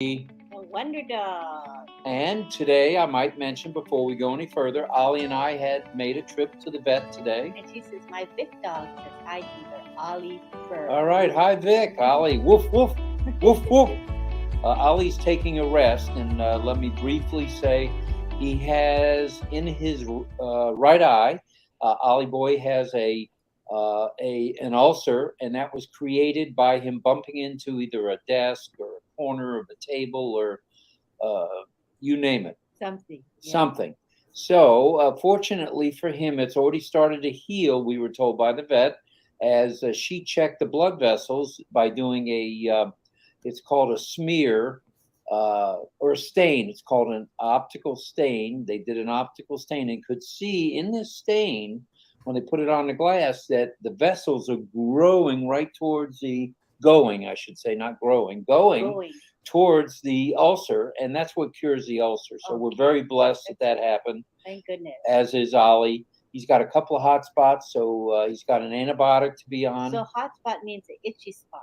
The Wonder Dog. And today, I might mention before we go any further, Ollie and I had made a trip to the vet today. And she says, my Vic dog says hi to her, Ollie fur. All right. Hi, Vic. Ollie. Woof, woof, woof, woof. Ollie's taking a rest, and let me briefly say he has in his right eye, Ollie Boy has an ulcer, and that was created by him bumping into either a desk or a corner of a table or you name it. Something. Yeah. Something. So fortunately for him, it's already started to heal, we were told by the vet, as she checked the blood vessels by doing it's called a smear or a stain. It's called an optical stain. They did an optical stain and could see in this stain, when they put it on the glass, that the vessels are growing right towards going towards the ulcer, and that's what cures the ulcer. So we're very blessed that happened. Thank goodness. As is Ollie. He's got a couple of hot spots, so he's got an antibiotic to be on. So hot spot means an itchy spot,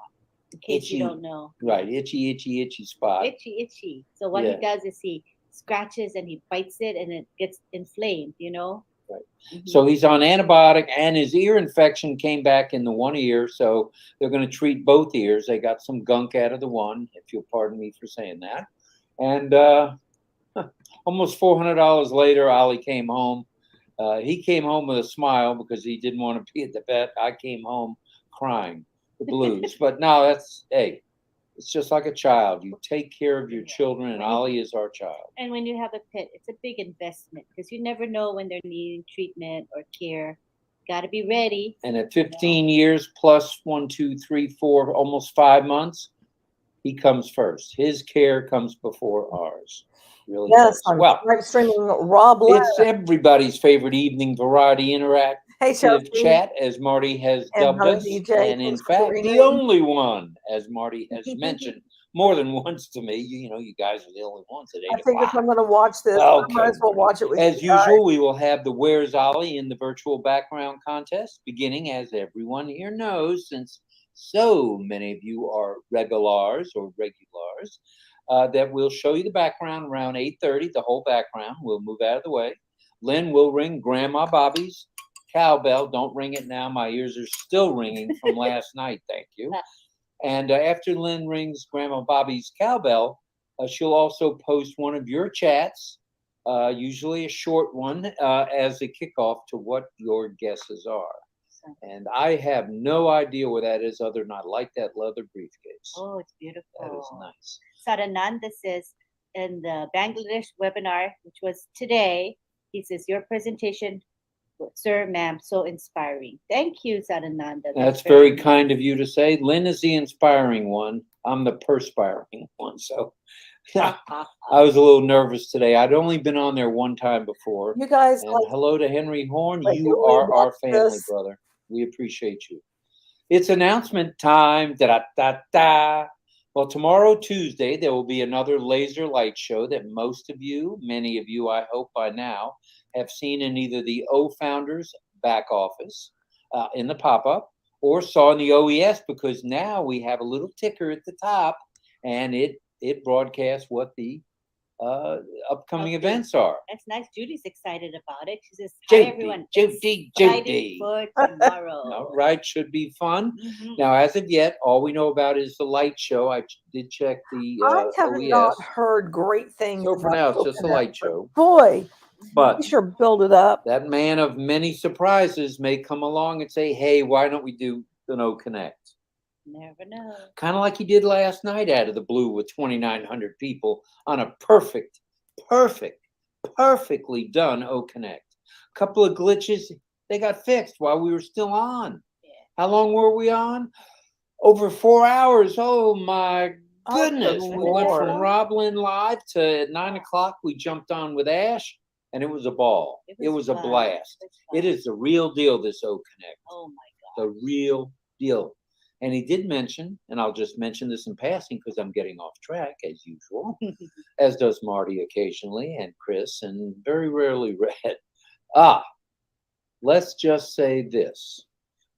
in case you don't know. Right, itchy spot. Itchy. So what he does is he scratches and he bites it, and it gets inflamed, Right. Mm-hmm. So he's on antibiotic, and his ear infection came back in the one ear, so they're going to treat both ears. They got some gunk out of the one, if you'll pardon me for saying that. And almost $400 later, Ollie came home. He came home with a smile because he didn't want to be at the vet. I came home crying, the blues. But no, it's just like a child. You take care of your children, and Ollie is our child. And when you have a pet, it's a big investment because you never know when they're needing treatment or care. Got to be ready. And at 15 years plus 1, 2, 3, 4, almost 5 months, he comes first. His care comes before ours. Really yes, I'm streaming Roblynn. It's everybody's favorite evening variety interactive chat, as Marty has dubbed us, DJ, and in fact, the only one, as Marty has mentioned more than once to me. You guys are the only ones at 8 o'clock. I think if I'm going to watch this, I might as well watch it with you. As usual, we will have the Where's Ollie in the virtual background contest, beginning, as everyone here knows, since so many of you are regulars, that we'll show you the background around 8:30, the whole background. We'll move out of the way. Lynn will ring Grandma Bobby's cowbell. Don't ring it now. My ears are still ringing from last night. Thank you. And after Lynn rings Grandma Bobby's cowbell, she'll also post one of your chats, usually a short one, as a kickoff to what your guesses are. And I have no idea what that is, other than I like that leather briefcase. Oh, it's beautiful. That is nice. Sarananda says in the Bangladesh webinar, which was today, he says, your presentation, sir, ma'am, so inspiring. Thank you, Sarananda. That's very kind of you to say. Lynn is the inspiring one. I'm the perspiring one. So I was a little nervous today. I'd only been on there one time before. You guys, hello to Henry Horn. You are our family, brother. We appreciate you. It's announcement time. Da-da-da-da. Well, tomorrow, Tuesday, there will be another laser light show that many of you, I hope by now, have seen in either the O-Founders back office in the pop-up, or saw in the OES, because now we have a little ticker at the top, and it broadcasts what the upcoming events are. That's nice. Judy's excited about it. She says, hi, Judy, everyone. Judy. For tomorrow. All right, should be fun. Mm-hmm. Now, as of yet, all we know about is the light show. I did check the I have OES. not heard great things. So for now, it's just a light show. Boy, but you sure build it up. That man of many surprises may come along and say, hey, why don't we do the No Connect? Never know. Kind of like he did last night out of the blue with 2,900 people on a perfectly done O-Connect. A couple of glitches, they got fixed while we were still on. Yeah. How long were we on? Over 4 hours. Oh, my goodness. We went from Roblynn live to at 9 o'clock. We jumped on with Ash, and it was a ball. It was a blast. It is the real deal, this O-Connect. Oh, my God. The real deal. And he did mention, and I'll just mention this in passing because I'm getting off track as usual, as does Marty occasionally, and Chris, and very rarely Red. Let's just say this.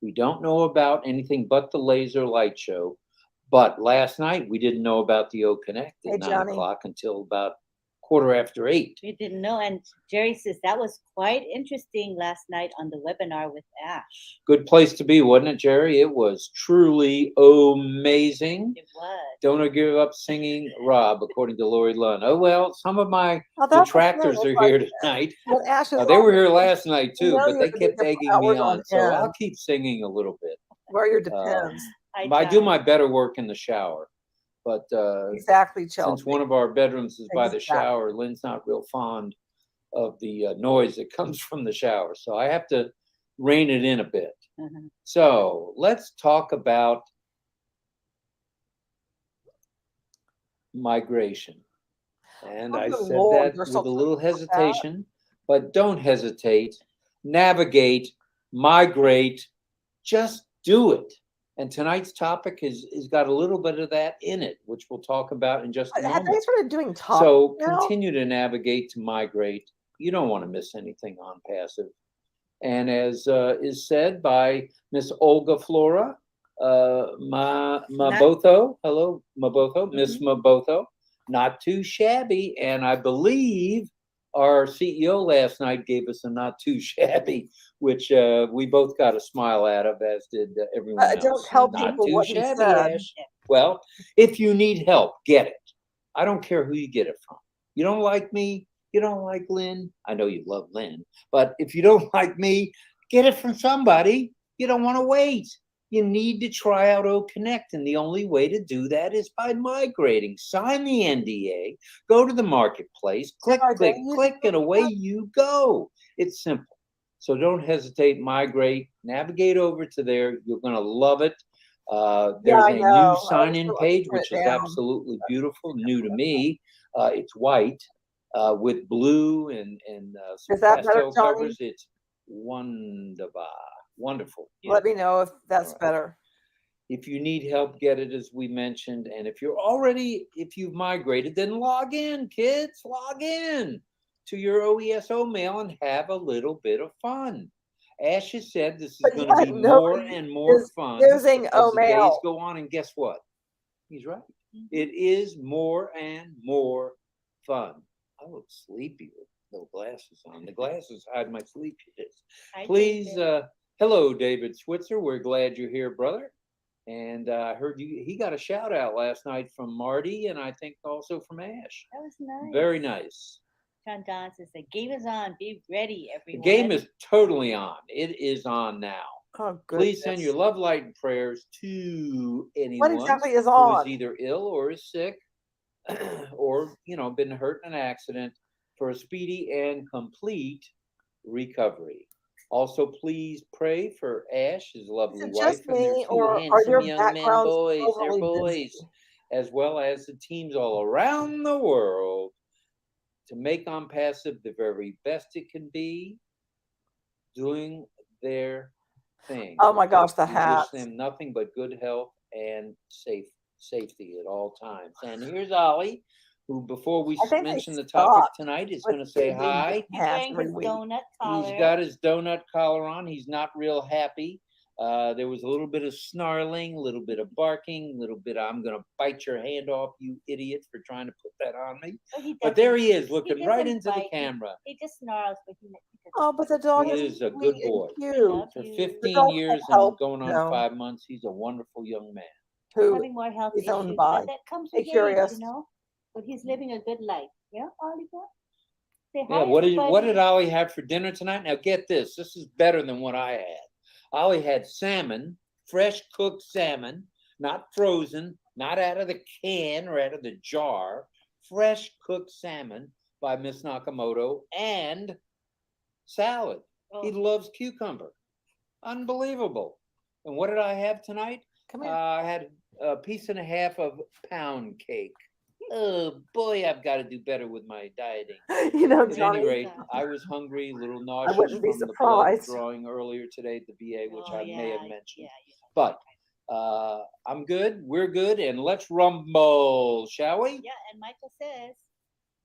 We don't know about anything but the laser light show, But last night we didn't know about the O Connect at Hey, 9 Johnny. o'clock until about 8:15. We didn't know. And Jerry says that was quite interesting last night on the webinar with Ash. Good place to be, wasn't it, Jerry? It was truly amazing. It was. Don't give up singing, Rob, according to Lori Lunn. Oh, well, some of my Well, that's the thing, detractors are it's here like, tonight. when Ash is They were on, here last night, you too, know but you they have to be kept there for egging me hours on on. So I'll end. keep singing a little bit. Wear your Depends. I do my better work in the shower. But Exactly, Chelsea. since one of our bedrooms is by the Exactly. shower, Lynn's not real fond of the noise that comes from the shower. So I have to rein it in a bit. Mhm. So let's talk about migration. And Oh, I good said Lord, that you're with so a little talking about that. hesitation, but don't hesitate. Navigate, migrate, just do it. And tonight's topic is got a little bit of that in it, which we'll talk about in just a Have they moment. started doing topics So now? continue to navigate, to migrate. You don't want to miss anything on passive. And as is said by Miss Olga Flora, Mabotho, hello, Mabotho, Miss Mabotho, not too shabby. And I believe our CEO last night gave us a not too shabby, which we both got a smile out of, as did everyone else. Don't tell Not people too what he shabby, said. Ash. Well, if you need help, get it. I don't care who you get it from. You don't like me, you don't like Lynn. I know you love Lynn, but if you don't like me, get it from somebody. You don't want to wait. You need to try out O Connect, and the only way to do that is by migrating. Sign the NDA, go to the marketplace, click, click, click, and away you go. It's simple. So don't hesitate, migrate, navigate over to there. You're going to love it. There's a new sign-in page, which is absolutely beautiful, new to me. It's white with blue and some pastel covers. It's wonderful. Let me know if that's better. If you need help, get it, as we mentioned. And if you've migrated, then log in, kids. Log in to your OESO mail and have a little bit of fun. Ash has said this is going to be more and more fun as the days go on. And guess what? He's right. It is more and more fun. I look sleepy with no glasses on. The glasses hide my sleepiness. Please, hello, David Switzer. We're glad you're here, brother. And I heard he got a shout out last night from Marty, and I think also from Ash. That was nice. Very nice. John Don says the game is on. Be ready, everyone. The game is totally on. It is on now. Oh, please send your love, light, and prayers to anyone who is either ill or is sick or, been hurt in an accident, for a speedy and complete recovery. Also, please pray for Ash, his lovely wife, and their two handsome young men, boys. They're boys, as well as the teams all around the world, to make Onpassive the very best it can be, doing their thing. Oh my gosh, the hats. Wish them nothing but good health and safety at all times. And here's Ollie, who, before we mention the topic tonight, is going to say hi. He's wearing his donut collar. He's got his donut collar on. He's not real happy. There was a little bit of snarling, a little bit of barking, a little bit, I'm going to bite your hand off, you idiot, for trying to put that on me. But there he is, looking right into the camera. He just snarls. But the dog is a good boy. For 15 years and going on 5 months, he's a wonderful young man. Having more health issues, but that comes with age, But he's living a good life. Yeah, Ollie boy? Say hi, what did Ollie have for dinner tonight? Now get this. This is better than what I had. Ollie had salmon, fresh cooked salmon, not frozen, not out of the can or out of the jar. Fresh cooked salmon by Miss Nakamoto, and salad. He loves cucumber. Unbelievable. And what did I have tonight? I had a piece and a half of pound cake. Oh boy, I've got to do better with my dieting. Johnny, at any rate, I was hungry, a little nauseous from the blood drawing earlier today at the VA, which I may have mentioned. But I'm good. We're good, and let's rumble, shall we? Yeah, and Michael says,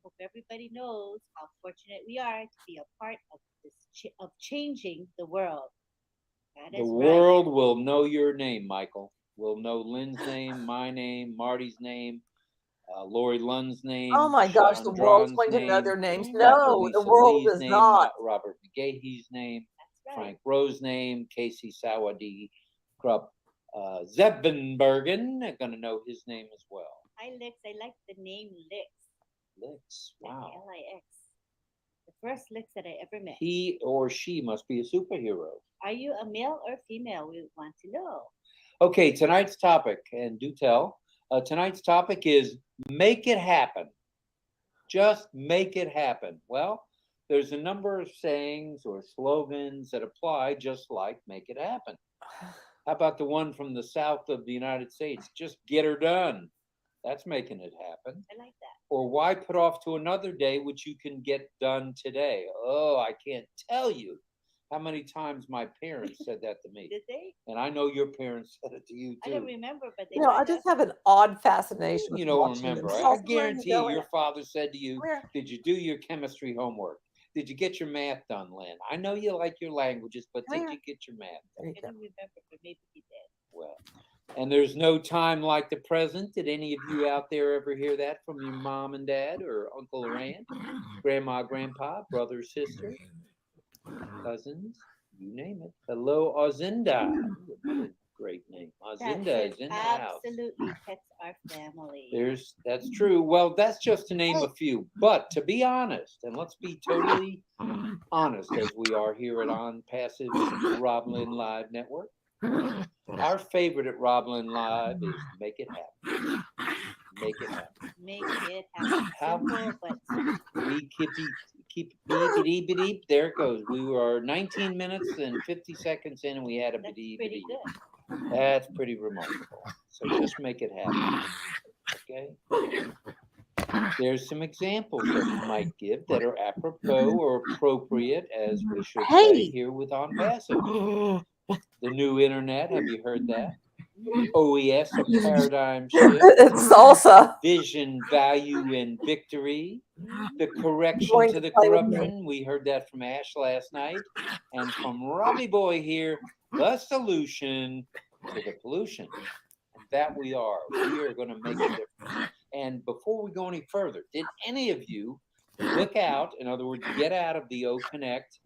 hope everybody knows how fortunate we are to be a part of this of changing the world. The world will know your name, Michael. We'll know Lynn's name, my name, Marty's name, Lori Lund's name. Oh my gosh, the world's Chandron's going to know name, their names. Mhm. Dr. No, the Lisa world Lee's is name, not. Robert McGahee's name, That's right. Frank Rowe's name, Casey Sawadi Krupp Zevenbergen. I'm going to know his name as well. Hi, Lix. I like the name Lix. Lix, Like wow. Lix. The first Lix that I ever met. He or she must be a superhero. Are you a male or female? We want to know. Okay, tonight's topic, and do tell. Tonight's topic is make it happen. Just make it happen. Well, there's a number of sayings or slogans that apply just like make it happen. How about the one from the south of the United States? Just get her done. That's making it happen. I like that. Or why put off to another day which you can get done today? Oh, I can't tell you how many times my parents said that to me. Did they? And I know your parents said it to you I too. don't remember, but they I just have an odd fascination with You don't watching remember. them. I Chelsea, where are you guarantee going? your father said to you, Where? did you do your chemistry homework? Did you get your math done, Lynn? I know you like your languages, but did you get your math done? There you I go. don't remember, but maybe he did. Well, and there's no time like the present. Did any of you out there ever hear that from your mom and dad or uncle or aunt, grandma, grandpa, brother, sister, cousins, you name it? Hello, Ozinda. Another great name. Ozinda is in the house. Absolutely, pets are family. That's true. Well, that's just to name a few. But to be honest, and let's be totally honest as we are here at Onpassive Roblynn Live Network, our favorite at Roblynn Live is make it happen. Make it happen. Make it happen. How Simple, but we keep beep beep. There it goes. We were 19 minutes and 50 seconds in, and we had a that's beep pretty beep. good. That's pretty remarkable. So just make it happen. Okay. There's some examples that we might give that are apropos or appropriate, as we should say here with Onpassive. The new internet, have you heard that? OES, a paradigm shift. It's salsa. Vision, value, and victory. The correction Going to to the play with me. corruption. We heard that from Ash last night. And from Robbie Boy here, the solution to the pollution. And that we are. We are going to make a difference. And before we go any further, did any of you look out, in other words, get out of the O Connect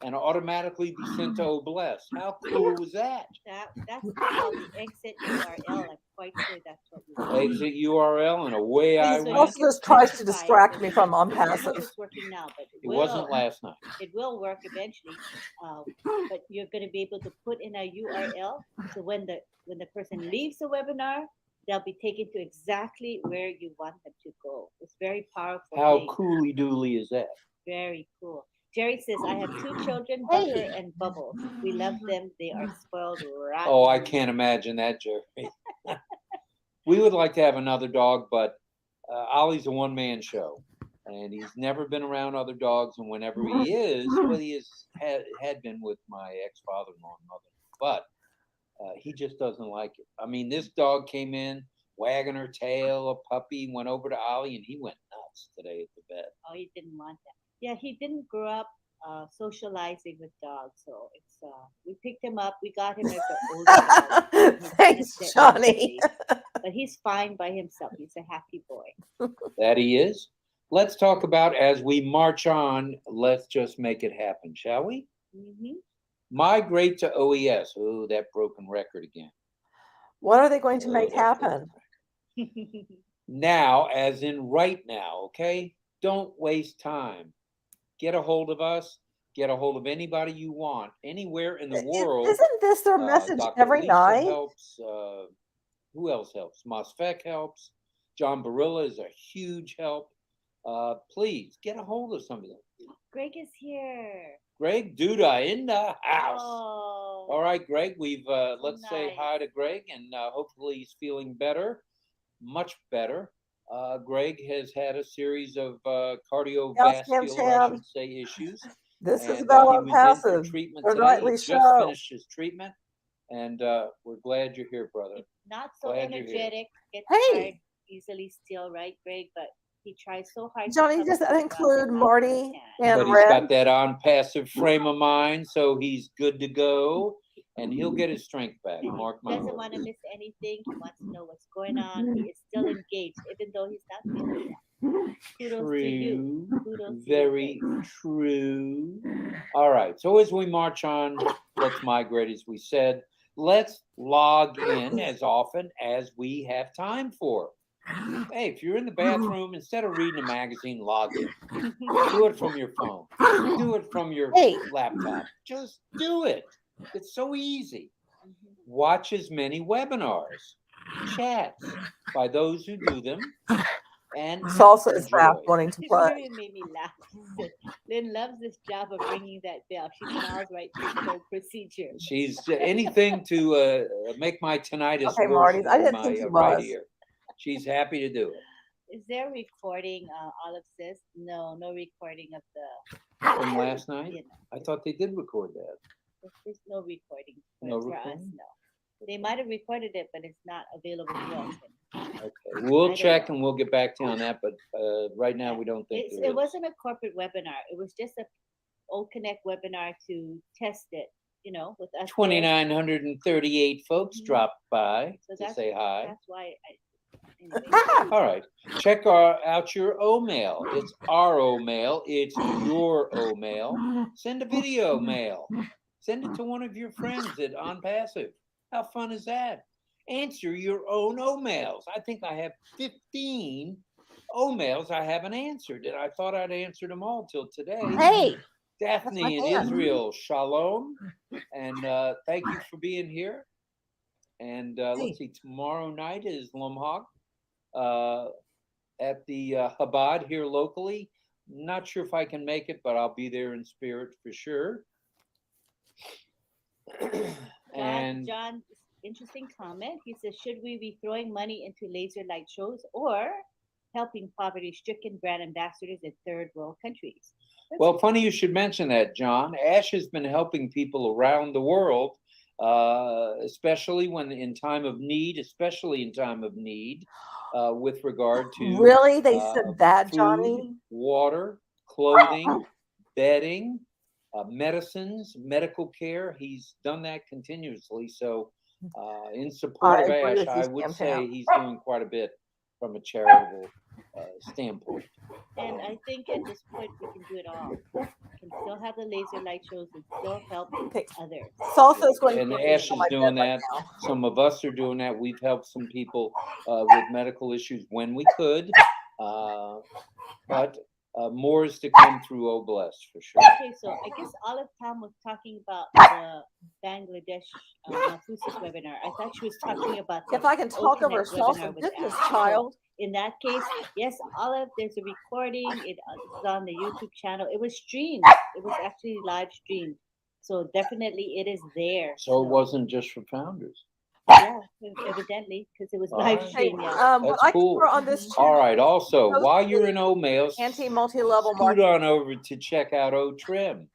and automatically be sent to O Bless? How cool was that? That's called the exit URL. I'm quite sure that's what we did. Exit URL and away I So went. Also, this tries to distract me from Onpassive. It's working now, but It wasn't last night. It will work eventually, but you're going to be able to put in a URL. So when the person leaves the webinar, they'll be taken to exactly where you want them to go. It's very powerful. How cooly dooly is that? Very cool. Jerry says, I have 2 children, Butter and Bubbles. We love them. They are spoiled rotten. Oh, I can't imagine that, Jerry. We would like to have another dog, but Ollie's a one-man show. And he's never been around other dogs. And whenever he is, well, he had been with my ex-father-in-law and mother. But he just doesn't like it. I mean, this dog came in, wagging her tail, a puppy, went over to Ollie, and he went nuts today at the vet. Oh, he didn't want that. Yeah, he didn't grow up socializing with dogs. So it's we picked him up. We got him as an older dog. Thanks, Johnny. But he's fine by himself. He's a happy boy. That he is. Let's talk about, as we march on, let's just make it happen, shall we? Mm-hmm. Migrate to OES. Oh, that broken record again. What are they going to make happen? Now, as in right now, okay? Don't waste time. Get a hold of us. Get a hold of anybody you want, anywhere in the world. Isn't this their message Dr. every Lisa night? Helps. Who else helps? Mosfec helps. John Barilla is a huge help. Please get a hold of somebody. Greg is here. Greg Duda in the house. Oh, All right, Greg, we've let's say nice. hi to Greg, and hopefully he's feeling better, much better. Greg has had a series of cardiovascular, I should say, issues. This and, is about he was in for Onpassive. treatment The today. nightly He just show. finished his treatment, and we're glad you're here, brother. Not so Glad you're here. energetic. Gets Hey. tired easily still, right, Greg? But he tries so hard. Johnny, to does that come include around Marty and and But he's Red? got that on passive frame of mind, so he's good to go. and he'll get his strength back. And Mark he my doesn't want to words. miss anything. He wants to know what's going on. He is still engaged, even though he's not feeling well. Kudos to you. True. Kudos to Very you. true. All right. So as we march on, let's migrate, as we said. Let's log in as often as we have time for. Hey, if you're in the bathroom, instead of reading a magazine, log in. Do it from your phone. Do it from your laptop. Just do it. It's so easy. Watch as many webinars, chats by those who do them, and Salsa is back enjoy. wanting to play. Miriam made me laugh. She said, Lynn loves this job of ringing that bell. She smiles right through the whole procedure. She's anything to make my tinnitus Okay, worse Marty, I in didn't my think she right was. ear. She's happy to do it. Is there a recording, Olive says? No recording of the From last night? you know, I thought they did record that. there's no recording for, No for us, recording? no. They might have recorded it, but it's not available to us. Okay, I we'll don't check know. and we'll get back to you on that, but right now we don't think there It is. wasn't a corporate webinar. It was just a Old Connect webinar to test it, with us. there. 2,938 folks Mhm. dropped by So to say hi. That's why anyway. All right. Check out your O-mail. It's our O-mail. It's your O-mail. Send a video mail. Send it to one of your friends at Onpassive. How fun is that? Answer your own O-mails. I think I have 15 O-mails I haven't answered, and I thought I'd answered them all till today. Hey, Daphne in hand. Israel, shalom, and thank you for being here. And let's see, tomorrow night is Lumhog at the Chabad here locally. Not sure if I can make it, but I'll be there in spirit for sure. And John, interesting comment. He says, should we be throwing money into laser light shows or helping poverty-stricken brand ambassadors in third world countries? Well, funny you should mention that, John. Ash has been helping people around the world, especially when in time of need, with regard to Really? They said that, food, Johnny? water, clothing, bedding, medicines, medical care. He's done that continuously. So in support of agree Ash, with you, I would Sam say Tam. he's doing quite a bit from a charitable standpoint. And I think at this point we can do it all. We can still have the laser light shows and still help others. Salsa is going And to Ash is doing that. Some of us are doing that. We've helped some people with medical issues when we could, but more is to come through Oblast for sure. Okay, so I guess Olive Tom was talking about the Bangladesh Malfusis webinar. I thought she was talking about the If I can talk over Old Connect salsa, webinar with goodness, Ash. So child. in that case, yes, Olive, there's a recording. It's on the YouTube channel. It was streamed. It was actually live streamed. So definitely it is there. So it wasn't just for founders. Yeah, evidently, because it was All live right. streamed. Yeah. What That's I cool. prefer on this channel, All right. Also, Those while you're in O-mails, anti-multi-level scoot marketing. on over to check out O-Trim.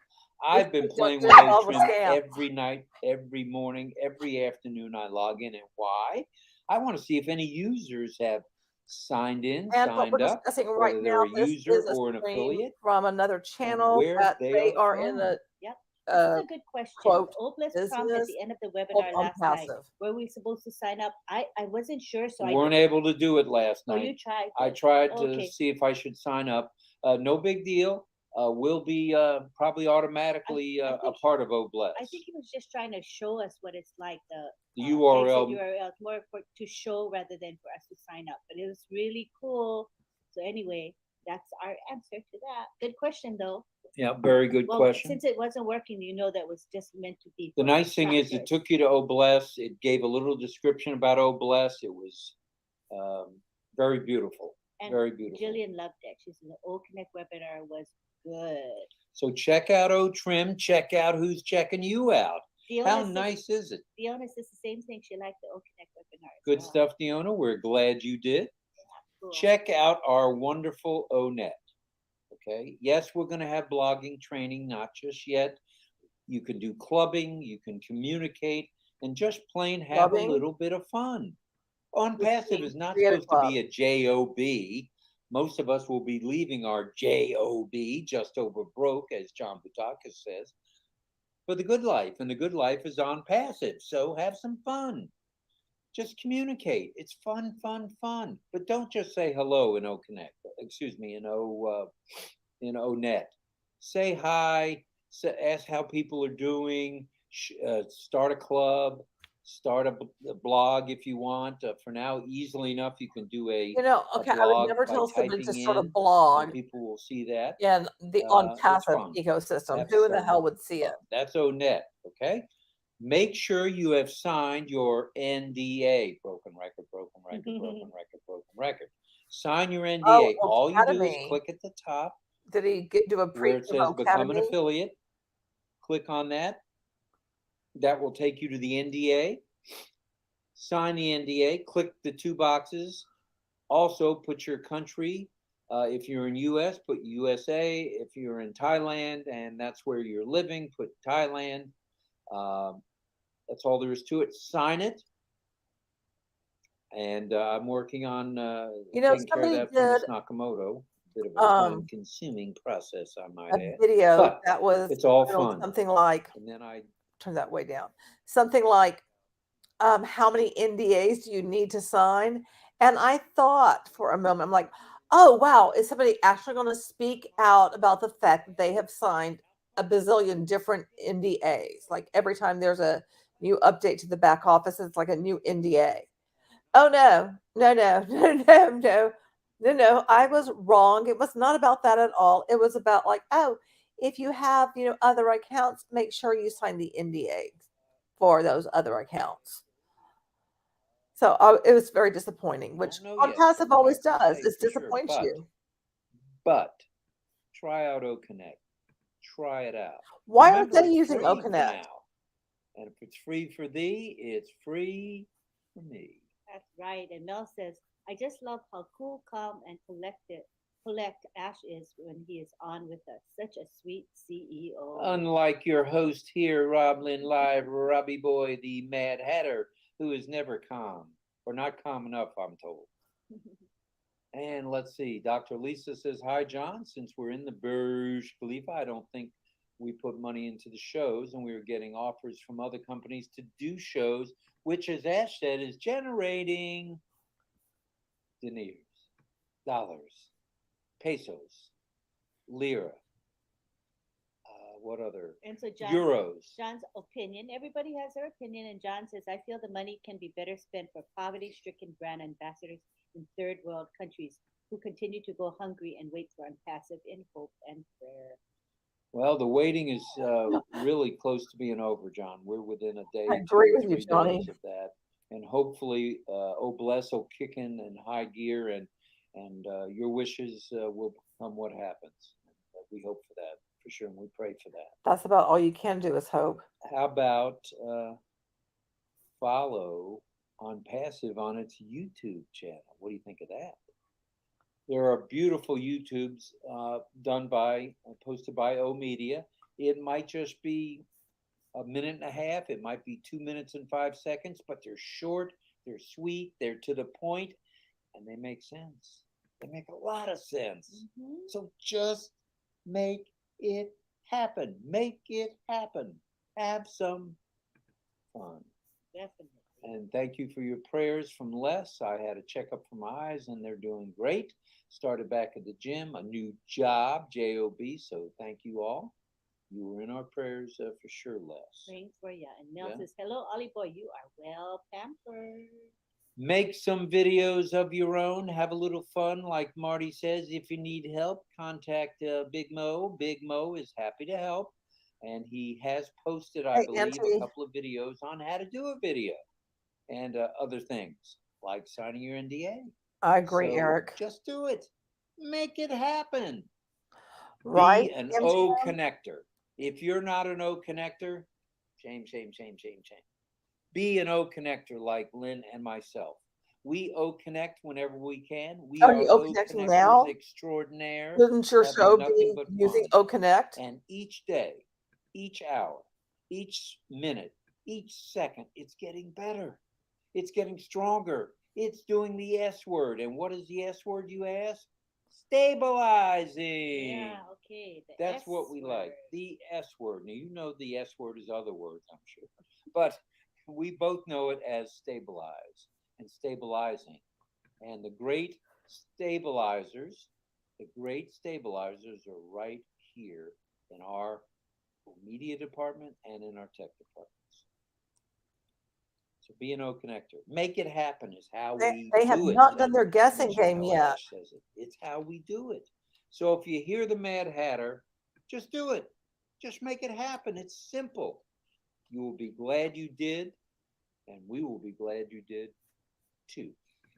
I've been This is playing what with this all was O-Trim scam. every night, every morning, every afternoon. I log in, and why? I want to see if any users have signed in, And what we're signed up, discussing right whether they're now, a this user is a or an stream affiliate, from another channel where that they are are in from. a Yep. This is a good question. quote, Oblast prompt at business the end of the called webinar last night. Onpassive. Were we supposed to sign up? I wasn't sure, so We I weren't able to do it last Oh, night. you tried. I it. tried Okay. to see if I should sign up. No big deal. We'll be probably automatically I a think- part of Oblast. I think he was just trying to show us what it's like. The exit URL. URL. It's more to show rather than for us to sign up. But it was really cool. So anyway, that's our answer to that. Good question, though. Yeah, very good Well, question. since it wasn't working, that was just meant to be. The for nice thing is it practice. took you to Oblast. It gave a little description about Oblast. It was very beautiful. And very beautiful. Jillian loved it. She said the Old Connect webinar was good. So check out O-Trim. Check out who's checking you out. How Fiona nice is it? Fiona says the same thing. She liked the Old Connect webinar. as Good well. stuff, Fiona. We're glad you did. Cool. Check out our wonderful O-Net. Okay. Yes, we're going to have blogging training, not just yet. You can do clubbing, you can communicate, and just plain have Clubbing? a little bit of fun. Onpassive is not Creative supposed to be a JOB. Most of us will be leaving our JOB, just over broke, as John Boutakis says. for the good life, and the good life is Onpassive. So have some fun. Just communicate. It's fun, fun, fun. But don't just say hello in OConnect. Excuse me, in ONet. Say hi. Ask how people are doing. Start a club. Start a blog if you want. For now, easily enough, you can do a Okay, I would blog never by tell somebody to typing start a in, blog and people will see that. in the It's Onpassive fun. ecosystem. Have Who in the some hell would see it? fun. That's ONet, okay? Make sure you have signed your NDA, broken record, broken record, broken record, broken record. Sign your NDA. Oh, All you do is Academy. click at the top Did he do a where it says pre-promo become an Academy? affiliate. Click on that. That will take you to the NDA. Sign the NDA. Click the two boxes. Also, put your country. If you're in US, put USA. If you're in Thailand and that's where you're living, put Thailand. That's all there is to it. Sign it. And I'm working on taking care of that for Miss Nakamoto. Bit of a time-consuming process, I might add. A video but that was it's all fun. Something like, and then I turn that way down. Something like, how many NDAs do you need to sign? And I thought for a moment, I'm like, oh wow, is somebody actually going to speak out about the fact that they have signed a bazillion different NDAs? Like every time there's a new update to the back office, it's like a new NDA. Oh no, no, no, no, no, no, no, no. I was wrong. It was not about that at all. It was about like, oh, if you have, other accounts, make sure you sign the NDAs for those other accounts. So it was very disappointing, which Onpassive always does, is disappoint you. But try out OConnect. Try it out. Why aren't they using OConnect? And if it's free for thee, it's free for me. That's right. And Mel says, I just love how cool, calm, and collect Ash is when he is on with us. Such a sweet CEO. Unlike your host here, Roblynn Live, Robbie Boy, the Mad Hatter, who is never calm, or not calm enough, I'm told. And let's see, Dr. Lisa says, hi, John. Since we're in the Burj Khalifa, I don't think we put money into the shows, and we were getting offers from other companies to do shows, which, as Ash said, is generating dinars, dollars, pesos, lira. What other? And so euros. John's opinion, everybody has their opinion, and John says, I feel the money can be better spent for poverty-stricken brand ambassadors in third world countries who continue to go hungry and wait for Onpassive in hope and prayer. Well, the waiting is really close to being over, John. We're within a day, I agree with 2 or 3 you, Johnny. days of that, and hopefully, Bless will kick in high gear, and your wishes will become what happens. We hope for that. For sure, and we pray for that. That's about all you can do is hope. How about follow Onpassive on its YouTube channel? What do you think of that? There are beautiful YouTubes posted by O Media. It might just be a minute and a half. It might be 2 minutes and 5 seconds, but they're short, they're sweet, they're to the point, and they make sense. They make a lot of sense. Mm-hmm. So just make it happen. Make it happen. Have some fun. Definitely. And thank you for your prayers from Les. I had a checkup for my eyes, and they're doing great. Started back at the gym, a new job, J-O-B. So thank you all. You were in our prayers for sure, Les. Praying for you. And Mel says, hello, Ollie boy. You are well pampered. Make some videos of your own. Have a little fun. Like Marty says, if you need help, contact Big Mo. Big Mo is happy to help. And he has posted, I believe, a couple of videos on how to do a video and other things like signing your NDA. I agree, Eric. Just do it. Make it happen. Right. Be an O connector. If you're not an O connector, shame, shame, shame, shame, shame. Be an O connector like Lynn and myself. We O connect whenever we can. We are O connecting now extraordinaire. Shouldn't your show be using O Connect? And each day, each hour, each minute, each second, it's getting better. It's getting stronger. It's doing the S word. And what is the S word, you ask? Stabilizing. Yeah, Okay, the That's S what we like. word. The S word. Now, you know the S word is other words, I'm sure. But we both know it as stabilize and stabilizing. And the great stabilizers are right here in our media department and in our tech departments. So B&O connector. Make it happen is how we They have do it. not done their guessing Mr. game yet. Kaladesh says it. It's how we do it. So if you hear the Mad Hatter, just do it. Just make it happen. It's simple. You will be glad you did, and we will be glad you did too.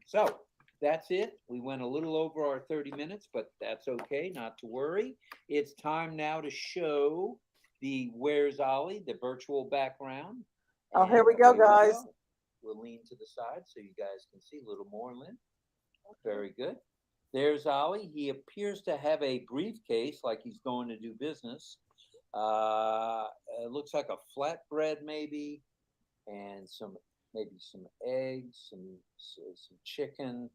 So that's it. We went a little over our 30 minutes, but that's okay, not to worry. It's time now to show the Where's Ollie, the virtual background. Oh, here we go, guys. We'll lean to the side so you guys can see a little more, Lynn. Very good. There's Ollie. He appears to have a briefcase like he's going to do business. It looks like a flatbread maybe, and maybe some eggs, some chicken.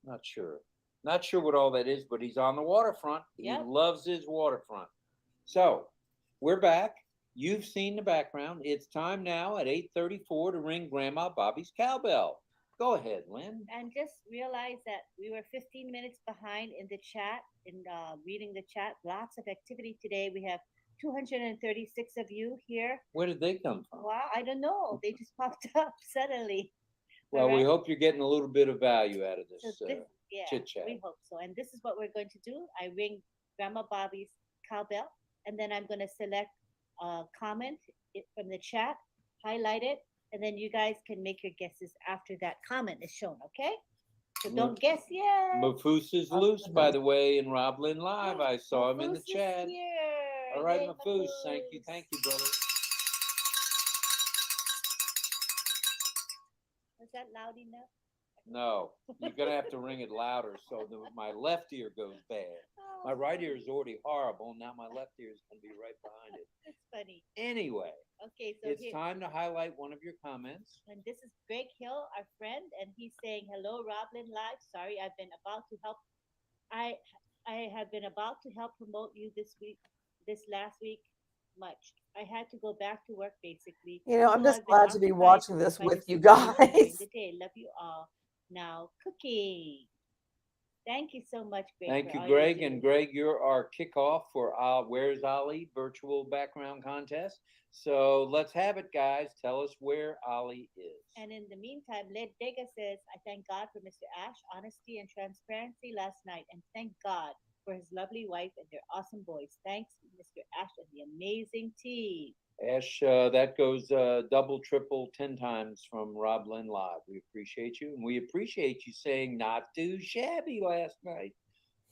Not sure. Not sure what all that is, but he's on the waterfront. He loves his waterfront. So we're back. You've seen the background. It's time now at 8:34 to ring Grandma Bobby's cowbell. Go ahead, Lynn. And just realize that we were 15 minutes behind in the chat, in reading the chat. Lots of activity today. We have 236 of you here. Where did they come from? Wow, I don't know. They just popped up suddenly. Well, we hope you're getting a little bit of value out of this, chit chat. We hope so. And this is what we're going to do. I ring Grandma Bobby's cowbell, and then I'm going to select a comment from the chat, highlight it, and then you guys can make your guesses after that comment is shown, okay? So don't guess yet. Mafus is loose, by the way, in Roblynn Live. I saw him in the chat. Here. All right, Mafus. Thank you, brother. Was that loud enough? No, you're gonna have to ring it louder so my left ear goes bad. My right ear is already horrible. Now my left ear is gonna be right behind it. That's funny. Anyway, okay, so it's time to highlight one of your comments. And this is Greg Hill, our friend, and he's saying, "Hello, Roblynn Live. Sorry, I've been about to help. I have been about to help promote you this last week. Much. I had to go back to work basically. You know, I'm just glad to be watching this with you guys. During the day. Love you all. Now cooking. Thank you so much, Greg. Thank you, Greg. And Greg, you're our kickoff for Where's Ollie virtual background contest. So let's have it, guys. Tell us where Ollie is. And in the meantime, Led Dega says, I thank God for Mr. Ash, honesty and transparency last night. And thank God for his lovely wife and their awesome boys. Thanks, Mr. Ash and the amazing team. Ash, that goes double, triple, 10 times from Roblynn Live. We appreciate you. And we appreciate you saying not too shabby last night.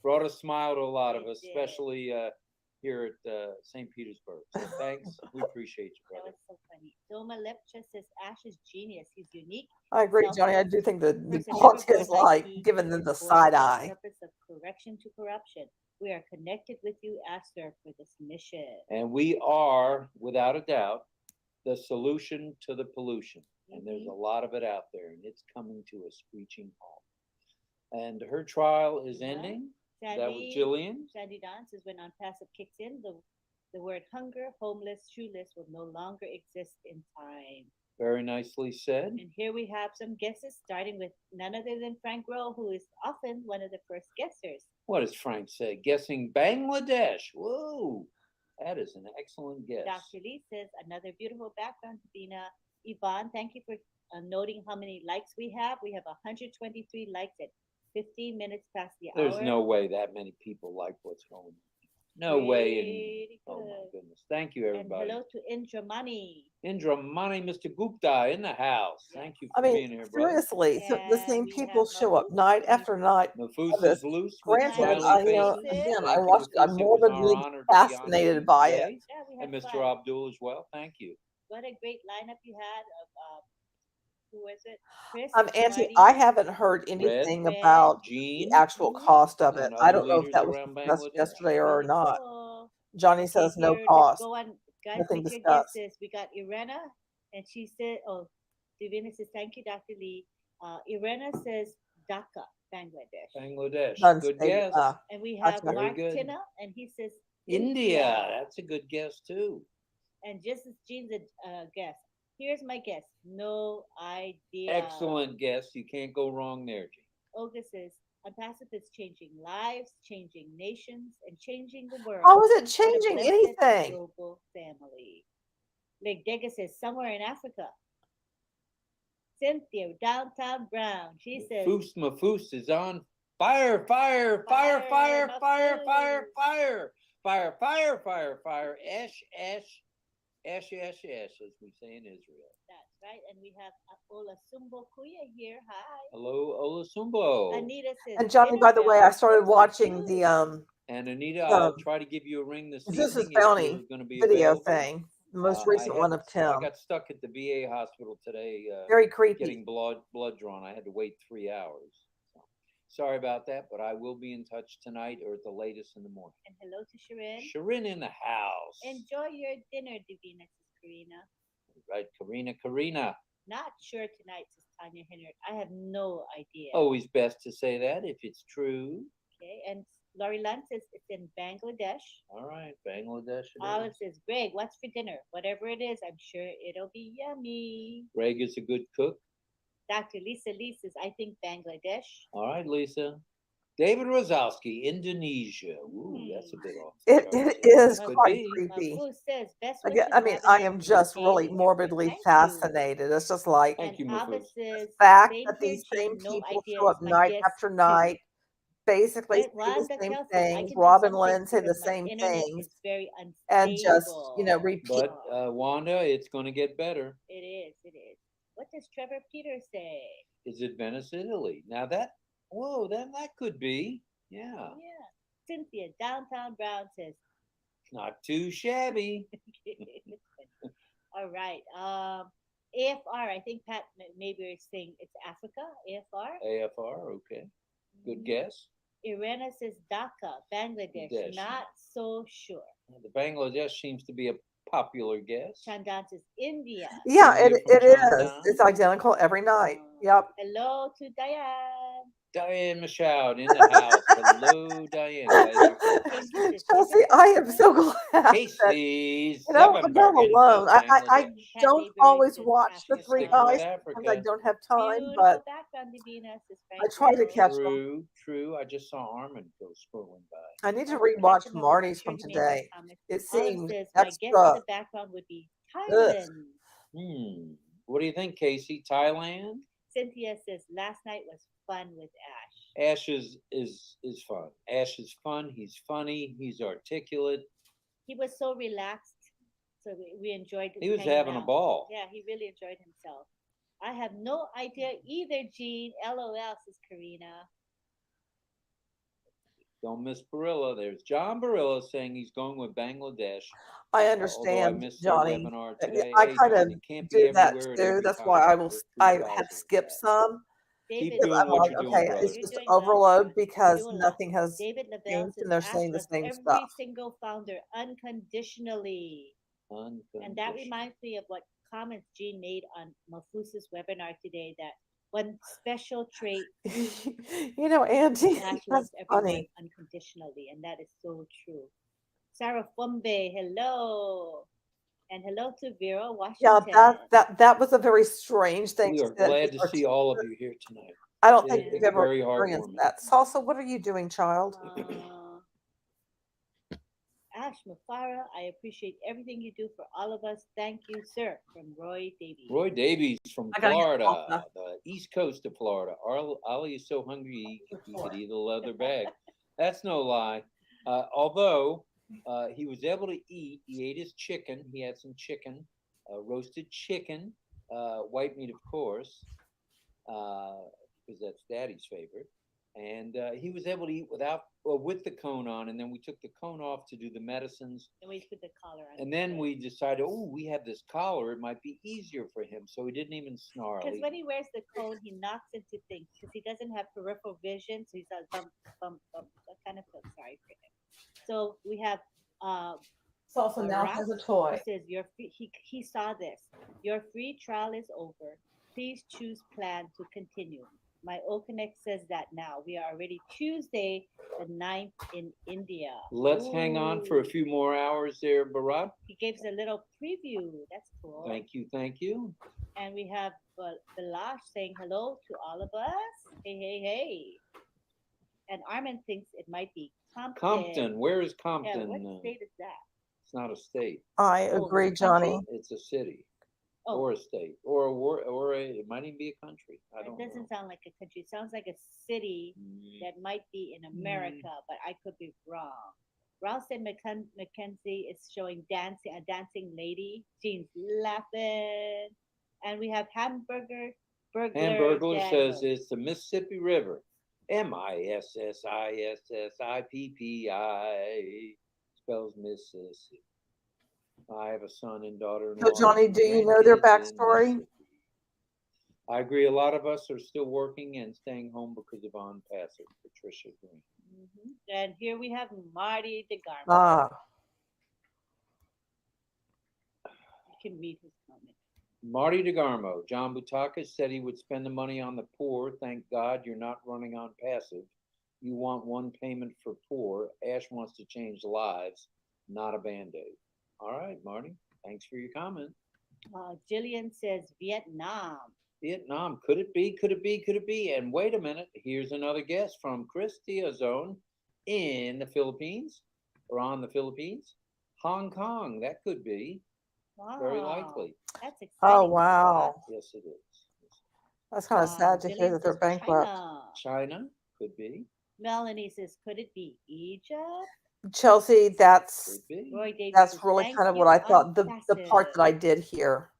Brought a smile to a lot of us, especially here at St. Petersburg. So thanks. We appreciate you, brother. That was so funny. Doma Lepcha says Ash is genius. He's unique. I agree, Johnny. I do think the book is like giving them the side eye. Purpose of correction to corruption. We are connected with you, Aster, for this mission. And we are, without a doubt, the solution to the pollution. And there's a lot of it out there, and it's coming to a screeching halt. And her trial is ending. That was Jillian. Sandy Don says when Onpassive kicks in, the word hunger, homeless, shoeless will no longer exist in time. Very nicely said. And here we have some guesses, starting with none other than Frank Rowe, who is often one of the first guessers. What does Frank say? Guessing Bangladesh. Whoa, that is an excellent guess. Dr. Lee says another beautiful background, Tabina. Yvonne, thank you for noting how many likes we have. We have 123 likes at 15 minutes past the hour. There's no way that many people like what's going on. No way. Oh my goodness. Thank you, everybody. And hello to Indramani. Indramani, Mr. Gupta in the house. Thank you for being here, brother. Seriously, so the same people show up night after night. Mafus is loose. Granted, I watched. I'm morbidly fascinated by it. And Mr. Abdul as well. Thank you. What a great lineup you had of who was it? Chris, Auntie, I haven't heard anything about the actual cost of it. I don't know if that was discussed yesterday or not. Johnny says no cost. Guys, make your guesses. We got Irena, and she said, Divina says, thank you, Dr. Lee. Irena says Dhaka, Bangladesh. Good guess. And we have Mark Tina, and he says India. That's a good guess too. And just as Jean's a guess, here's my guess. No idea. Excellent guess. You can't go wrong there, Gene. Olga says, Onpassive is changing lives, changing nations, and changing the world. How is it for the changing blessed anything? global family. Like Dega says, somewhere in Africa. Cynthia, downtown Brown. She says, Mafus is on fire, fire, fire, fire, fire, fire, fire, fire, fire, fire, fire, ash, ash, ash, ash, ash, as we say in Israel. That's right. And we have Olasumbo Kuya here. Hi. Hello, Olasumbo. Anita says, And Johnny, by the way, I started watching the And Anita, I'll try to give you a ring this This is evening Bounty if going to be video available. thing. The most recent one of Tim. I got stuck at the VA hospital today. Very creepy. Getting blood drawn. I had to wait 3 hours. So, sorry about that, but I will be in touch tonight or at the latest in the morning. And hello to Sharon. Sharon in the house. Enjoy your dinner, Divina, says Karina. Right, Karina. Not sure tonight, says Tanya Hennard. I have no idea. Always best to say that if it's true. Okay, and Laurie Lund says it's in Bangladesh. All right, Bangladesh. Olive says, Greg, what's for dinner? Whatever it is, I'm sure it'll be yummy. Greg is a good cook. Dr. Lisa Lee says, I think Bangladesh. All right, Lisa. David Rozowski, Indonesia. Ooh, that's a bit off. It is quite creepy. Who says best I mean, I am just really morbidly fascinated. It's just like the fact that these same people show up night after night, basically say the same things. Robin Lynn say the same things, and just repeat. But Wanda, it's going to get better. It is. What does Trevor Peter say? Is it Venice, Italy? Now that could be. Yeah. Cynthia, downtown Brown says, not too shabby. All right. AFR, I think Pat maybe is saying it's Africa. AFR, okay. Good guess. Irena says Dhaka, Bangladesh. Not so sure. The Bangladesh seems to be a popular guess. Chandan says India. Yeah, it is. It's identical every night. Yep. Hello to Diane. Diane Michaud in the house. Hello, Diane. Chelsea, I am so glad. Casey, I'm not alone. I don't always watch the Three Guys because I don't have time, but I try to catch them. True. I just saw Armin go scrolling by. I need to rewatch Marty's from today. It seems extra. The background would be Thailand. What do you think, Casey? Thailand? Cynthia says last night was fun with Ash. Ash is fun. Ash is fun. He's funny. He's articulate. He was so relaxed. So we enjoyed. He was having a ball. Yeah, he really enjoyed himself. I have no idea either, Jean. LOL, says Karina. Don't miss Barilla. There's John Barilla saying he's going with Bangladesh. I understand, Johnny. I kind of do that too. That's why I had to skip some. I'm like, okay, it's just overload because nothing has changed and they're saying the same stuff. Every single founder unconditionally. And that reminds me of what comments Jean made on Mafus's webinar today, that one special trait. Auntie, that's funny. Unconditionally, and that is so true. Sarah Fumbe, hello. And hello to Vera Washington. Yeah, that was a very strange thing. We are glad to see all of you here tonight. I don't think we've ever experienced that. Salsa, what are you doing, child? Ash Mufara, I appreciate everything you do for all of us. Thank you, sir. From Roy Davies. Roy Davies from Florida, the east coast of Florida. Ollie is so hungry he could eat a leather bag. That's no lie. Although he was able to eat, he ate his chicken. He had some chicken, roasted chicken, white meat, of course, because that's Daddy's favorite. And he was able to eat with the cone on, and then we took the cone off to do the medicines. And we put the collar on. And then we decided, we have this collar. It might be easier for him, so he didn't even snarl. Because when he wears the cone, he knocks into things because he doesn't have peripheral vision, so he's like bump, bump, bump. I kind of feel sorry for him. So we have. Salsa now has a toy. He says he saw this. Your free trial is over. Please choose plan to continue. My Okonek says that now. We are already Tuesday, the 9th in India. Let's hang on for a Ooh. few more hours there, Bharat. He gave us a little preview. That's cool. Thank you, thank you. And we have Balash saying hello to all of us. Hey, hey, hey. And Armin thinks it might be Compton. Compton, where is Yeah, Compton? what state is that? It's not a state. I Oh, agree, it's a country? Johnny. It's a city Oh, or a state it might even be a country. I it don't doesn't know. sound like a country. It sounds like a city that might be in America, but I could be wrong. Ralston Mackenzie is showing dancing a dancing lady. Jean's laughing. And we have Burglar Hamburglar says Daniel. it's the Mississippi River. Mississippi. Spells Mississippi. I have a son and daughter-in-law. So, Johnny, and do you know their grandkids in backstory? Mississippi. I agree. A lot of us are still working and staying home because of Onpassive. Patricia Green. And here we have Marty DeGarmo. Ah, You can read his comment. Marty DeGarmo. John Boutakis said he would spend the money on the poor. Thank God you're not running on passive. You want one payment for poor. Ash wants to change lives, not a Band-Aid. All right, Marty. Thanks for your comment. Jillian says Vietnam. Vietnam. Could it be? Could it be? Could it be? And wait a minute. Here's another guess from Chris Diazone in the Philippines or on the Philippines. Hong Kong. That could be. Wow. Very likely. That's exciting. oh, wow. Yes, it is. That's kind of sad to hear Jillian that they're says bankrupt. China. China could be. Melanie says, could it be Egypt? Chelsea, Could that's be. Roy Davis that's says, really thank kind of you, what I thought. The part Onpassive. that I did hear.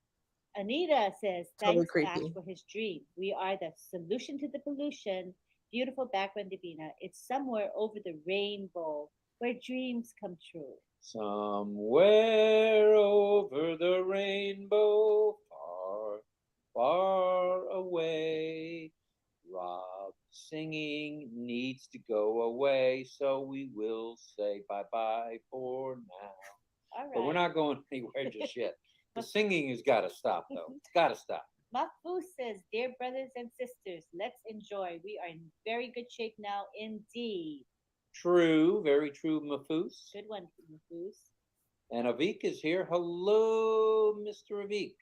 Anita says, Totally thanks, Ash, creepy. for his dream. We are the solution to the pollution. Beautiful background, Divina. It's somewhere over the rainbow where dreams come true. Somewhere over the rainbow, far, far away. Rob singing needs to go away, so we will say bye-bye for now. All right. But we're not going anywhere just yet. The singing has got to stop, though. It's got to stop. Mahfuz says, dear brothers and sisters, let's enjoy. We are in very good shape now indeed. True, very true, Mafus. Good one, Mahfuz. And Avik is here. Hello, Mr. Avik.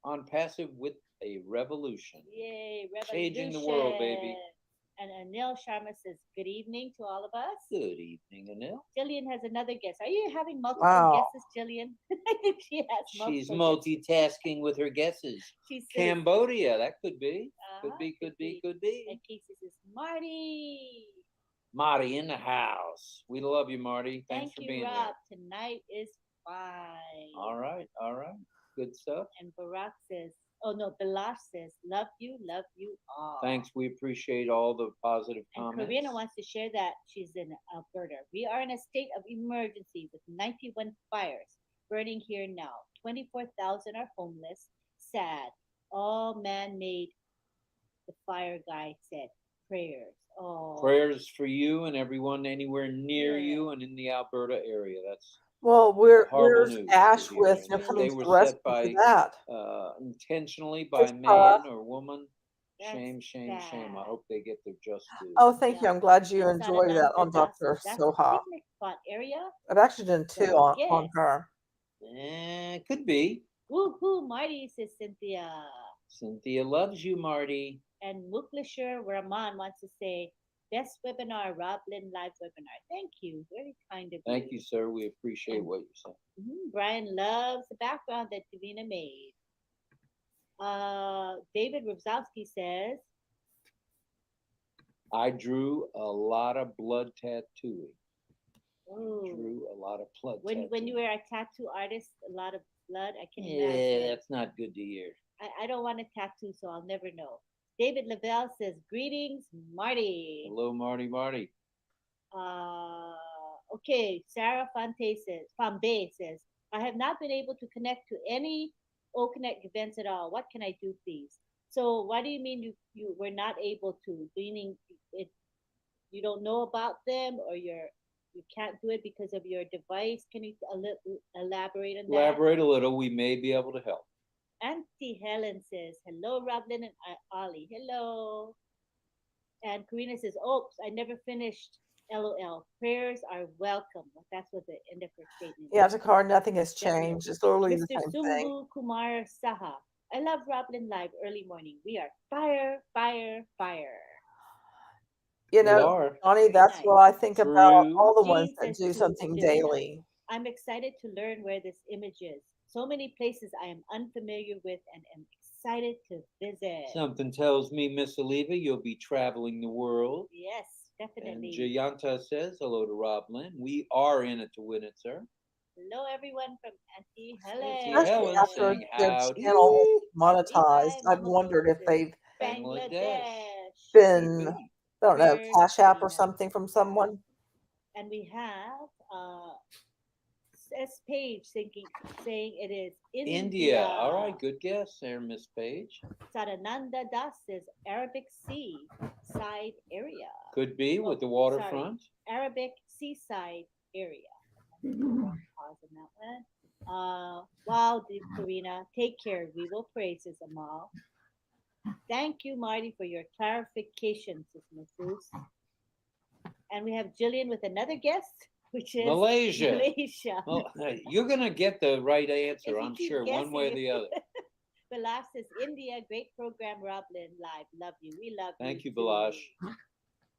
Onpassive with a revolution. Yay, revolution. Changing the world, baby. And Anil Sharma says, good evening to all of us. Good evening, Anil. Jillian has another guess. Are you having multiple Wow. guesses, Jillian? I think she has multiple She's guesses. multitasking with her guesses. She says, Cambodia, that could be. Could uh-huh, be, could be, could be. And Casey says, Marty. Marty in the house. We love you, Marty. Thanks Thank for you, being Rob. Tonight is fine. there. All right, all right. Good stuff. And Barack says, oh no, Balash says, love you all. Thanks. We appreciate all the positive And comments. Karina wants to share that she's in Alberta. We are in a state of emergency with 91 fires burning here now. 24,000 are homeless. Sad. All man-made, the fire guy said. Prayers. Oh. Prayers for you and everyone anywhere near Yeah. you and in the Alberta area. That's Well, horrible where's news Ash to hear. with And coming they to were the rescue set by for that? intentionally by It's man or woman. That's Shame, shame, shame. I bad. hope they get their just due. Oh, thank you. Yeah. I'm glad you It's enjoyed that on Dr. That's Soha. a picnic spot area. I've actually done two So, on yes. her. Could be. Woohoo, Marty, says Cynthia. Cynthia loves you, Marty. And Muklashur Rahman wants to say, best webinar, Roblynn live webinar. Thank you. Very kind of you. Thank you, sir. We appreciate what you said. Brian loves the background that Davina made. David Rubzowski says, I drew a lot of blood tattooing. oh, Drew a lot of blood when tattooing. you were a tattoo artist, a lot of blood, I can Yeah, imagine. that's not good to hear. I don't want a tattoo, so I'll never know. David Lavelle says, greetings, Marty. Hello, Marty. Okay, Sarah Fambe says, I have not been able to connect to any OConnect events at all. What can I do, please? So what do you mean you were not able to? Meaning you don't know about them, or you can't do it because of your device? Can you elaborate on that? Elaborate a little. We may be able to help. Auntie Helen says, hello, Roblynn and Ollie. Hello. And Karina says, "Oops, I never finished. LOL. Prayers are welcome." Well, that's what the end of her statement Yeah, is. Takara, nothing has Definitely. changed. It's literally the Mr. same thing. Sumbu Kumar Saha. I love Roblynn Live early morning. We are fire, fire, fire. You We know, are. Johnny, Very that's nice. what I think about True. all the ones Jean that says do to something Davina, daily. I'm excited to learn where this image is. So many places I am unfamiliar with and am excited to visit. Something tells me, Miss Oliva, you'll be traveling the world. Yes, And definitely. Jayanta says, hello to Roblynn. We are in it to win it, sir. Hello, everyone from Auntie Auntie Helen. Especially Helen after saying, their howdy. channel was monetized. Levi I've Mamabolo wondered if says they've Bangladesh. Bangladesh. Could been, be. I don't know, Prayers, Cash App or Davina. something from someone. And we have S. Page saying it is India. All right, India. good guess there, Miss Page. Sarananda Das says Arabic Sea side area. Could be Oh, with the sorry, waterfront. Arabic seaside area. Wrong pause on that one. Wow, dear Karina, take care. We will pray, says Amal. Thank you, Marty, for your clarification, says Mafus. And we have Jillian with another guest, which is Malaysia. Malaysia. Well, you're going to get the right answer, If you I'm keep sure, one way or guessing. the other. Balash says India, great program, Roblynn Live. Love you. We love you. Thank you, too. Balash.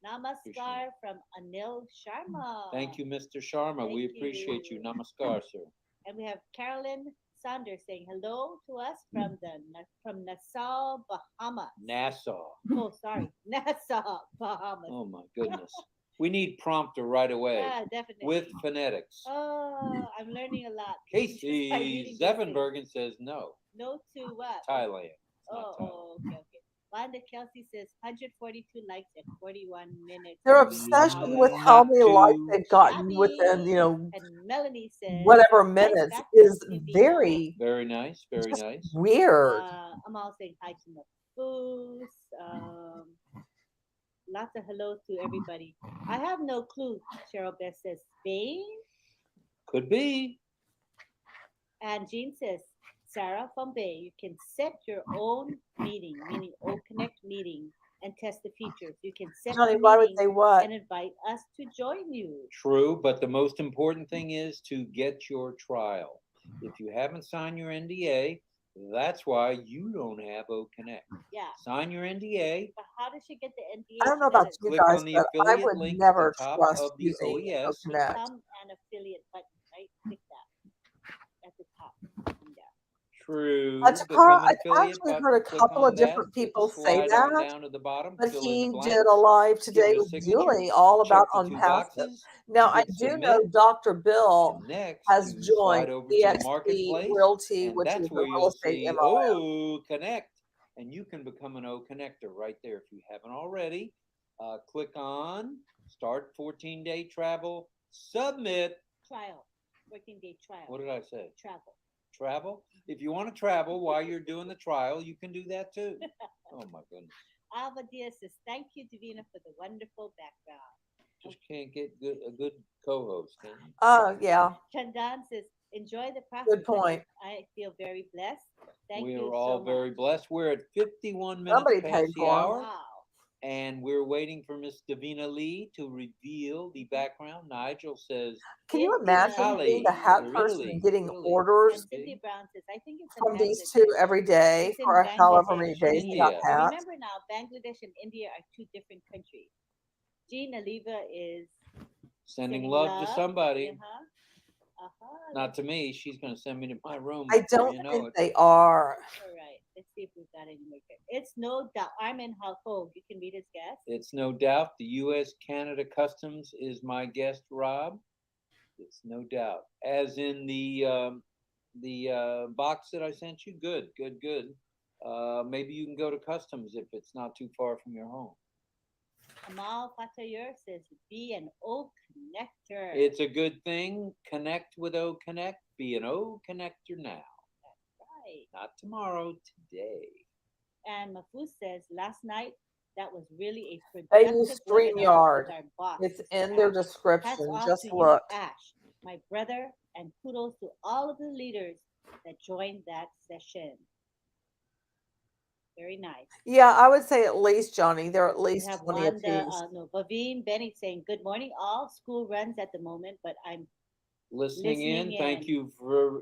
Namaskar from Anil Sharma. Thank you, Mr. Sharma. We Thank appreciate you. you. Namaskar, sir. And we have Carolyn Saunders saying hello to us from Nassau, Bahamas. Nassau. Oh, sorry, Nassau, Bahamas. Oh, my goodness. We need prompter right away Yeah, definitely. with phonetics. Oh, I'm learning a lot. Casey Just by reading these Zevenbergen says no. No to what? Thailand. It's not Thailand. Oh, okay. Wanda Kelsey says 142 likes at 41 minutes. Their of obsession hours. with how Not many likes too they've gotten Shabby. within, And Melanie says, whatever nice minutes background, is Divina. very Very nice. Very just nice. weird. I'm all saying hi to Mafus. Lots of hellos to everybody. I have no clue. Cheryl Beth says Spain. Could be. And Jean says, Sarah from Bay, you can set your own meeting, meaning O Connect meeting, and test the features. You can set Johnny, the why would meeting they what? and invite us to join you. True, but the most important thing is to get your trial. If you haven't signed your NDA, that's why you don't have O Connect. Yeah. Sign your NDA. But how does she get the NDA? I don't know about you Click guys, on the but I affiliate would link never at the top trust of the using OES. Connect. Become an affiliate button, right? Click that at the top. Yeah. True. Takara, Become an I've affiliate actually button. heard a Click couple on of that. different Put the people say slide on that, down to the bottom. but Fill in the he blanks. did a live Give today it a with signature. Julie all Check about the two Onpassive. boxes. Now, I Hit do submit. know Dr. Bill And next, has you joined slide over to the EXP marketplace, Realty, and which that's is a where real you'll estate see MLM. O Connect, and you can become an O Connector right there if you haven't already. Click on Start 14-day travel, submit. Trial. 14-day trial. What did I say? Travel. Travel? If you want to travel while you're doing the trial, you can do that too. Oh my goodness. Alva Diaz says, thank you, Davina, for the wonderful background. Just can't get a good co-host, can you? Oh, yeah. Chandan says, enjoy the process. Good point. I feel very blessed. Thank We you are all so very much. blessed. We're at 51 minutes Somebody past paid the for 'em. hour. Wow. And we're waiting for Miss Davina Lee to reveal the background. Nigel says, Can you It's imagine Italy, being the hat person Italy, and getting Italy. orders And Cynthia Brown says, I think it's in from these Bangladesh. two every day It's in for however Bangladesh. many days he got India. hats? Remember now, Bangladesh and India are two different countries. Jean Aliva is Sending love to somebody. Uh-huh. Not to me. She's going to send me to my room. I before don't you know think it. they are. All right. Let's see if we've got any more. It's no doubt. Armin Halfog. You can read his guess. It's no doubt the U.S. Canada Customs is my guest, Rob. It's no doubt. As in the box that I sent you. Good. Maybe you can go to Customs if it's not too far from your home. Amal Fatayur says, be an O connector. It's a good thing. Connect with O Connect. Be an O connector now. That's right. Not tomorrow, today. And Mafuz says, last night, that was really a They productive use webinar with StreamYard. our boss. It's Mr. in their Ash. description. Hats off Just to look. you, Ash, my brother, and kudos to all of the leaders that joined that session. Very nice. Yeah, I would say at least, Johnny, they're at We least have 20 Wanda, apiece. no, Bavine Bennett saying, "Good morning, all. School runs at the moment, but I'm Listening listening in. Thank in." you for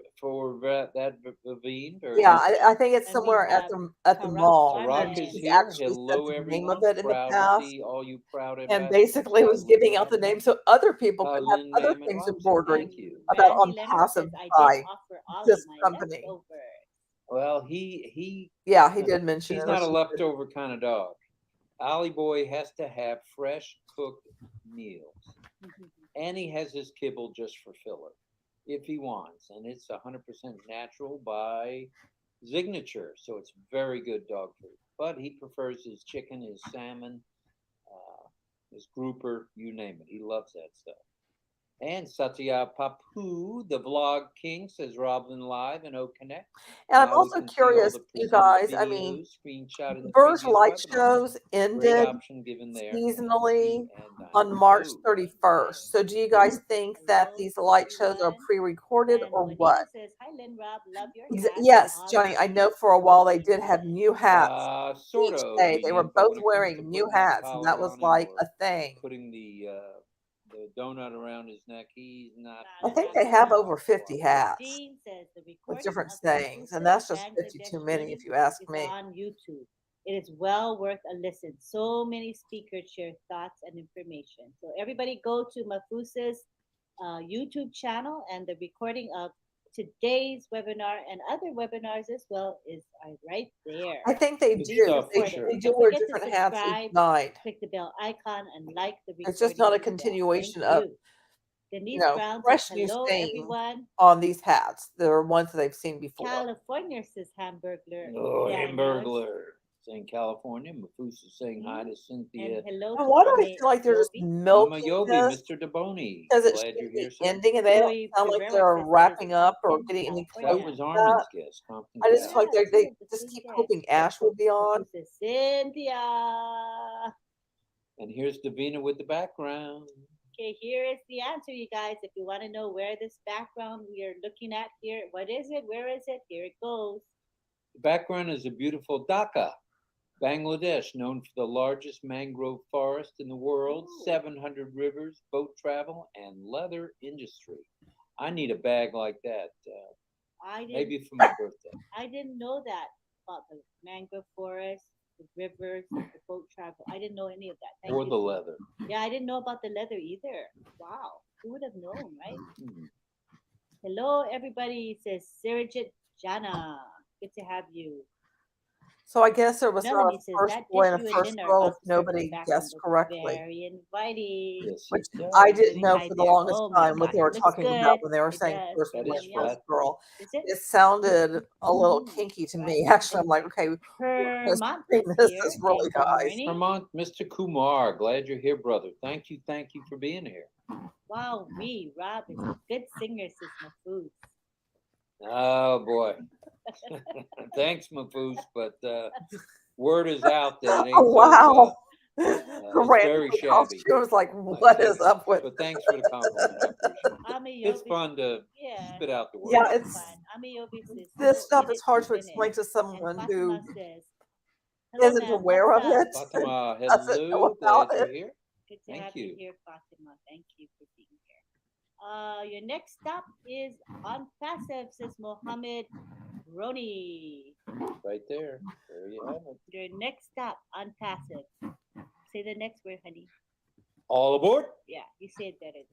that, Vavine. Very Yeah, nice. I think it's And we somewhere at have the Tarak mall. Tarak And is Ahmed. she's here. actually said Hello, the name of everyone. it in the Proud to past. see all you proud And ambassadors. basically was giving out the Lynn name so other people could have Lynn other Mammon things Robson. embroidered Thank And you. about Randy Leonard says, Onpassive "I did by offer Ollie this my company. leftovers." Well, he Yeah, he did mention he's it. Or not a she did. leftover kind of dog. Ollie Boy has to have fresh cooked meals, and he has his kibble just for filler if he wants, and it's 100% natural by signature, so it's very good dog food. But he prefers his chicken, his salmon, his grouper, you name it. He loves that stuff. And Satya Papu, the vlog king, says Roblynn live in O Connect. And I'm Now we also can see all curious, the you presenters' guys. I mean, videos screenshot in the Birch previous light webinars. shows Great ended option given there. seasonally And on March oh, 31st. So do you guys think that Hello, these light shows are everyone. pre-recorded And or Juanita what? says, "Hi, Lynn Rob. Love your hat. Yes, Johnny, I Ollie know for a while they and did have Lynn." new hats sort each of, day. They were Bianca, both when it comes to wearing new putting that hats, and that collar was on him like or a thing. putting the donut around his neck, he's not I Not a think happy they have man. over 50 hats Jean says, "The with recording different of sayings, and Mafusa's that's just 50 Bangladesh too many if wedding you ask is me. on YouTube. It is well worth a listen. So many speakers share thoughts and information. So everybody go to Mafusa's YouTube channel, and the recording of today's webinar and other webinars as well is right there. I think they good Please do. stuff for support They, it. sure. they do Don't wear forget to different hats each subscribe, night. click the bell icon, and like the It's just recording not a as well. Thank continuation of, you. Denise Brown says, fresh new "Hello, stain everyone." on these hats. They're ones that they've seen before. California says Hamburglar Oh, Daniels. Hamburglar. Saying California. Mafusa saying hi to And Cynthia. hello And to why do I Ame feel like they're just Yobi. Mama milking Yobi, this? Mr. Deboni. Because it Glad should you're be here, sir. ending, and they don't Joey sound like Pereira they're says that is wrapping up or Compton, getting any That closer California. was to Armin's that. guess. Compton I just Cal. feel like Yeah, they see, the just food keep guest. hoping Ash will be on. Says Cynthia. And here's Davina with the background. Okay, here is the answer, you guys. If you want to know where this background we are looking at here, what is it? Where is it? Here it goes. The background is a beautiful Dhaka, Bangladesh, known for the largest mangrove forest in the world, Ooh. 700 rivers, boat travel, and leather industry. I need a bag like that, maybe for my birthday. I didn't know that about the mangrove forest, the rivers, the boat travel. I didn't know any of that. Thank Or you. the leather. Yeah, I didn't know about the leather either. Wow, who would have known, right? Hmm. Hello, everybody. Says Sirajit Jana. Good to have you. So I guess there was not Melanie a says first that boy dish and a you and first Lynn are girl if about to serve in the nobody background guessed looks correctly, very inviting. Yes, which it I does. didn't Saying know hi for the there. longest Oh my time what gosh, they it were looks talking about good. when they were It saying does. first That boy is and Yum yum. first flat. girl. Is it? It sounded a little kinky to me. Actually, I'm like, okay, Hermont is this here is saying really good nice. morning. Vermont, Mr. Kumar, glad you're here, brother. Thank you for being here. Wow, Rob is a good singer, says Mafuz. Oh boy. Thanks, Mafoose, but word is out that it Oh ain't wow. so The it's very randomly shabby. costume was like, I what say is that. up with But thanks for the compliment. I appreciate it. Ame It's Yobi, fun to yeah, spit out the word. Yeah, it's it's fun. Ame Yobi says, this so stuff in is it hard to to win it. explain to And someone who Fatima says, hello, isn't ma'am, what's aware of up? it and Fatima, doesn't know hello. about Glad it. you're here. Good to Thank have you you. here, Fatima. Thank you for being here. Your next stop is Onpassive, says Mohammed Roni. Right there. There you have it. Your next stop, Onpassive. Say the next word, honey. All aboard. Yeah, you say it better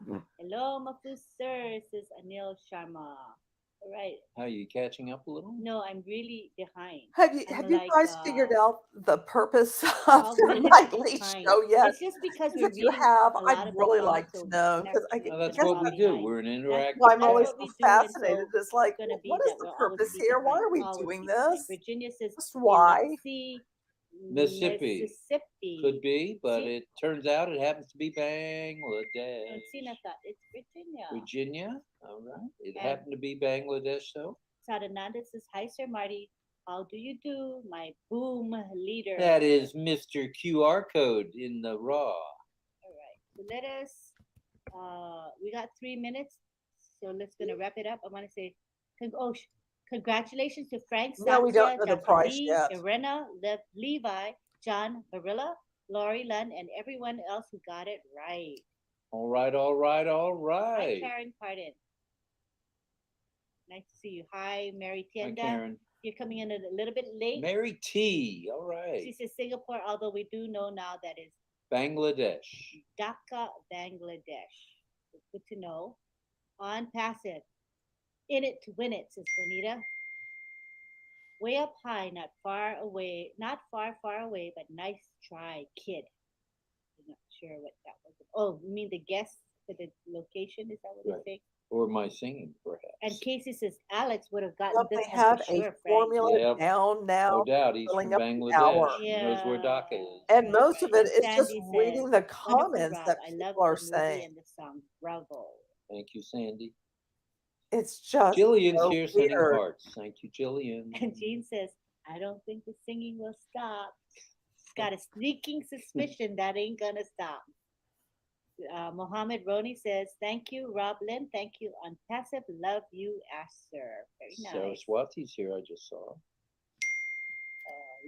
than me. Hello, Mafus sir, says Anil Sharma. All right. Are you catching up a little? No, I'm really behind. Have you I'm you like guys figured out the purpose of 12 your minutes nightly behind. show yet? It's just because Because we're if you reading have, a I'd lot of the really blogs, like to so know because I naturally No, it's that's gonna guess what fall we do. behind. We're an That's interactive why I'm that's always what channel. so we do, and fascinated. so It's like, it's gonna be what is that the we'll always purpose be here? Why behind. are we Always doing be behind. this? Virginia says Just why? Biloxi, Mississippi. Mississippi. Could be, but See, it turns out it happens to be no, Bangladesh. Sina thought it's Virginia. Virginia. All right. It And happened to be Bangladesh, though. Sadananda says, hi, Sir Marty. How do you do, my boom leader? That is Mr. QR code in the raw. All right. So let us, we got 3 minutes. So let's going to wrap it up. I want to say, Congratulations to Frank, No, we don't Satya, know the Dr. price D, yet. Irena, Levi, John, Barilla, Lori Lund, and everyone else who got it right. All right, all right, all Hi, right. Karen Pardon. Nice to see you. Hi, Mary Hi, Tienda. Karen. You're coming in a little bit late. Mary T. All right. She says Singapore, although we do know now that is Bangladesh. Dhaka, Bangladesh. Good to know. Onpassive. In it to win it, says Juanita. Way up high, not far away, not far, far away, but nice try, kid. I'm not sure what that was. Oh, you mean the guess for the location? Is that what Right. you're saying? Or my singing, perhaps. And Casey says Alex would have gotten Don't this they one have for a sure, Frank. formula Yep. down now? No doubt, he's filling from up the Bangladesh. hour? He knows where Dhaka is. And most of it And is just Sandy reading says, the "Wonderful, comments Rob. that I love people are the movie saying. and the song. Bravo." Thank you, Sandy. It's just Jillian's so here sending weird. hearts. Thank you, Jillian. And Jean says, "I don't think the singing will stop. Got a sneaking suspicion that ain't gonna stop." Mohammed Roni says, "Thank you, Roblynn. Thank you, Onpassive. Love you, Asher." Very nice. Saraswati's here, I just saw.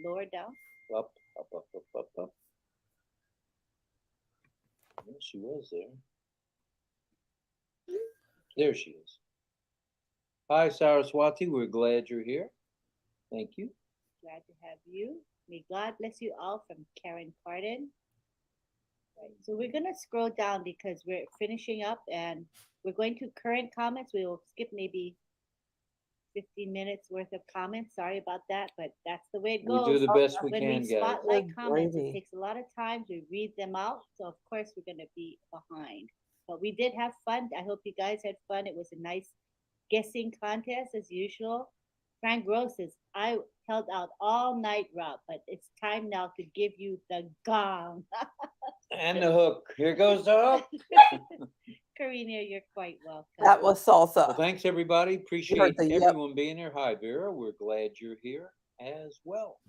Lower down. Up, up, up, up, up, up. Yeah, she was there. There she is. Hi, Saraswati. We're glad you're here. Thank you. Glad to have you. May God bless you all, from Karen Pardon. Right. So we're going to scroll down because we're finishing up and we're going to current comments. We will skip maybe 15 minutes worth of comments. Sorry about that, but that's the way it goes. We do the best we when can, we guys. spotlight Good comments, gravy. it takes a lot of time to read them out. So of course we're going to be behind. But we did have fun. I hope you guys had fun. It was a nice guessing contest as usual. Frank Rose says, "I held out all night, Rob, but it's time now to give you the gong." And the hook. Here goes the hook. Karina, you're quite welcome. That was salsa. Well, thanks, everybody. Appreciate the yep. everyone being here. Hi, Vera. We're glad you're here as well.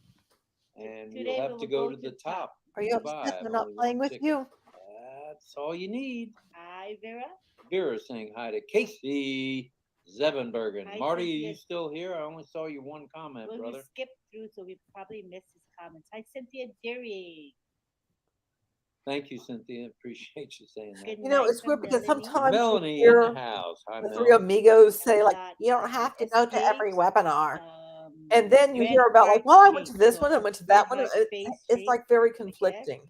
And Today we'll have we to will go to the top. Are you Goodbye. upset I'm they're not only playing one with ticket. you? That's all you need. Hi, Vera. Vera's saying hi to Casey Zevenbergen. Hi, Marty, are Cynthia. you still here? I only saw you one comment, Well, brother. we skipped through, so we probably missed his comments. Hi, Cynthia Deary. Thank you, Cynthia. Appreciate you saying that. Good You know, night it's from weird because Melanie. sometimes Melanie you in hear the house. Hi, the Mel. three amigos say, We like, got, you don't have to go to every Escaped, webinar. And then you hear about, like, well, I went to this one and went to that one. It's like very conflicting.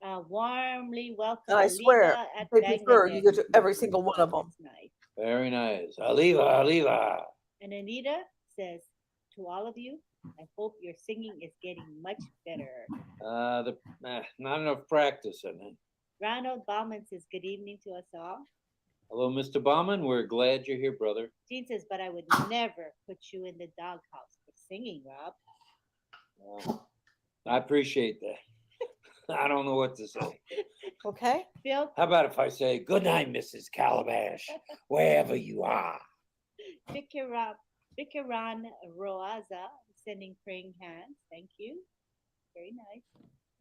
Warmly welcome, And I swear, Aliva at they prefer you go Bangladesh. to every single one of them. That's nice. Very nice. Aliva, Aliva. And Anita says, "To all of you, I hope your singing is getting much better." Not enough practice in it. Ronald Bauman says, "Good evening to us all." Hello, Mr. Bauman. We're glad you're here, brother. Jean says, "But I would never put you in the doghouse for singing, Rob." I appreciate that. I don't know what to say. Okay. Phil, How about if I say, good night, Mrs. Calabash, wherever you are? Vikiran Roaza sending praying hands. Thank you. Very nice.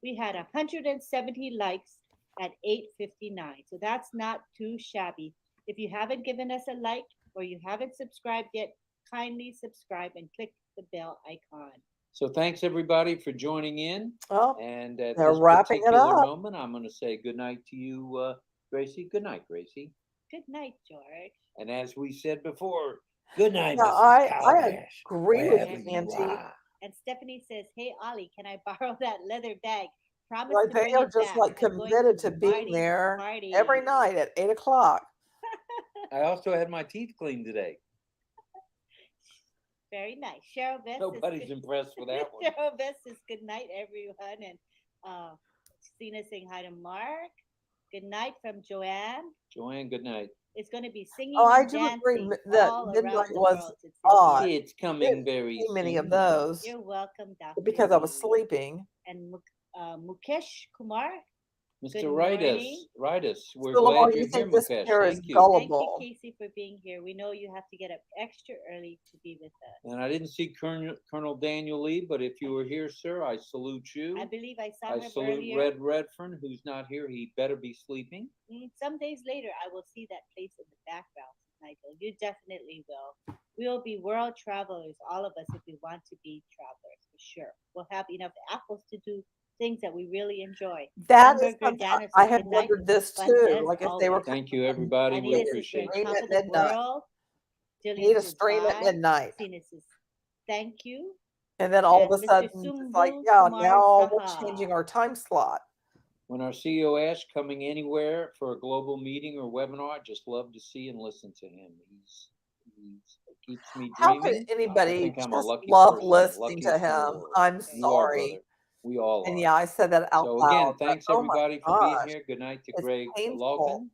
We had 170 likes at 8:59. So that's not too shabby. If you haven't given us a like or you haven't subscribed yet, kindly subscribe and click the bell icon. So thanks, everybody, for joining in. Well, and at they're this wrapping it particular up. moment, I'm going to say good night to you, Gracie. Good night, Gracie. Good night, George. And as we said before, good night, Yeah, Mrs. I Calabash. agree with wherever you, Nancy. are. And Stephanie says, "Hey, Ollie, can I borrow that leather bag? Promise Like to they bring are it just back. like I'm going committed to to being Marty's there party." every night at 8 o'clock. I also had my teeth cleaned today. Very nice. Cheryl Best Nobody's impressed with that one. Cheryl Best says, "Good night, everyone." And Christina saying hi to Mark. Good night from Joanne. Joanne, good night. It's going to be singing Oh, I and do dancing agree that all midnight around the was world. It's odd. It's coming Didn't very see many of soon. those You're welcome, Dr. because I was Lee. sleeping. And Mukesh Kumar. Good Mr. morning. Writus, we're So, Lamar, glad you you're here, think this Mukesh. pair is Thank you. gullible? Thank you, Casey, for being here. We know you have to get up extra early to be with us. And I didn't see Colonel Daniel Lee, but if you were here, sir, I salute you. I believe I saw I him salute earlier. Red Redfern, who's not here. He better be sleeping. Some days later, I will see that place in the background tonight. You definitely will. We will be world travelers, all of us, if we want to be travelers, for sure. We'll have enough apples to do things that we really enjoy. That is Hamburger something Dana I says, had good night. wondered It was this fun too. as Like if they were always. Thank you, everybody. We Anita says, we're appreciate on you. stream top at of the midnight. world. You Jillian need to says, stream at bye. midnight. Tina says, thank you. And then all of And a Mr. sudden, it's like, Sumbu yeah, Kumar now we're Saha. changing our time slot. When our CEO Ash coming anywhere for a global meeting or webinar, I just love to see and listen to him. He's keeps me How could dreaming. I anybody think I'm a just lucky love person, listening to luckiest in the him? world. I'm You are, sorry. brother. We all And are. yeah, I said that out So loud. again, thanks But, oh my everybody for being gosh, here. Good night to it's Greg painful. Lalkin,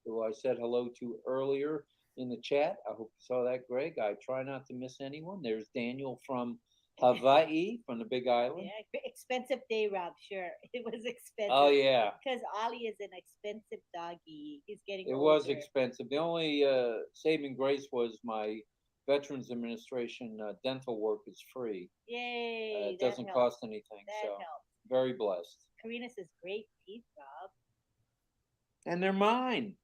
who I said hello to earlier in the chat. I hope you saw that, Greg. I try not to miss anyone. There's Daniel from Hawaii, from the Big Island. Yeah, expensive day, Rob. Sure, it was expensive. Oh yeah, Because Ollie is an expensive doggy. He's getting it older. was expensive. The only saving grace was my Veterans Administration dental work is free. Yay! It doesn't cost anything. That So helps. very blessed. Karina says, great teeth, Rob. And they're mine.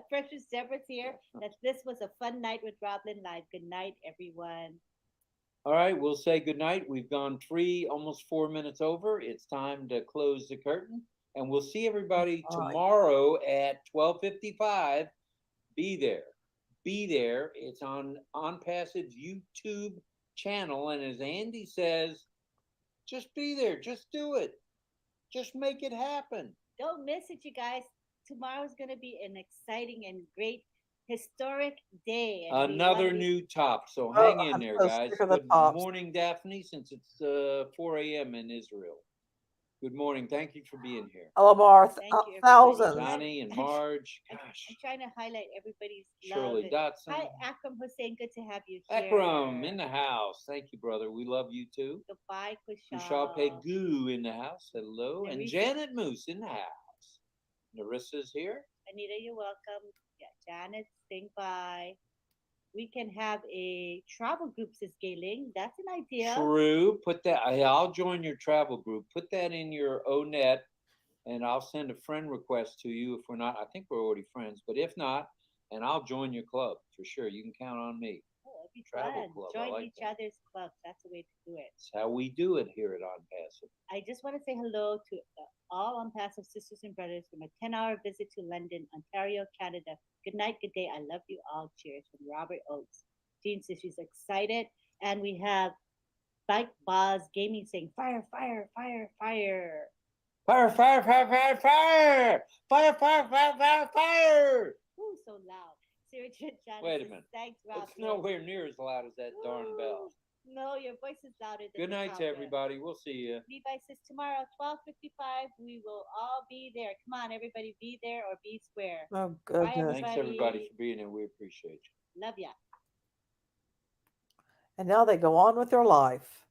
Precious Deborah's here. That this was a fun night with Roblynn Live. Good night, everyone. All right, we'll say good night. We've gone almost 4 minutes over. It's time to close the curtain, and we'll see everybody tomorrow at 12:55. Be there. Be there. It's on Onpassive's YouTube channel, and as Andy says, just be there. Just do it. Just make it happen. Don't miss it, you guys. Tomorrow's going to be an exciting and great historic day. And Another new top. So hang in there, guys. Good morning, Daphne, since it's 4 a.m. in Israel. Good morning. Thank you for being here. Alamar, thousands. Johnny and Marge. Gosh. I'm trying to highlight everybody's Shirley love. Dotson. Hi, Akram Hussein. Good to have you here. Akram in the house. Thank you, brother. We love you too. Goodbye, Kushal Pegu in the house. Hello. And Janet Moose in the house. Narissa's here. Anita, you're welcome. Yeah, Janet, staying by. We can have a travel group, says Gayling. That's an idea. True. Put that. I'll join your travel group. Put that in your ONet, and I'll send a friend request to you. If we're not, I think we're already friends. But if not, and I'll join your club for sure. You can count on me. Oh, it'd be travel fun. club. Join like each other's clubs. That's the way to do it. That's how we do it here at Onpassive. I just want to say hello to all Onpassive sisters and brothers from a 10-hour visit to London, Ontario, Canada. Good night, good day. I love you all. Cheers from Robert Oates. Jean says she's excited. And we have Bike Boz Gaming saying, fire, fire, fire, fire. Fire, fire, fire, fire, fire! Fire, fire, fire, fire, fire! Ooh, so loud. Sarah John Wait a minute. Thanks, Rob. It's nowhere near as loud as that darn bell. No, your voice is louder than Good night to everybody. We'll see you. Levi says tomorrow, 12:55, we will all be there. Come on, everybody, be there or be square. Oh, goodness. Bye, everybody. Thanks, everybody, for being here. We appreciate you. Love ya. And now they go on with their life.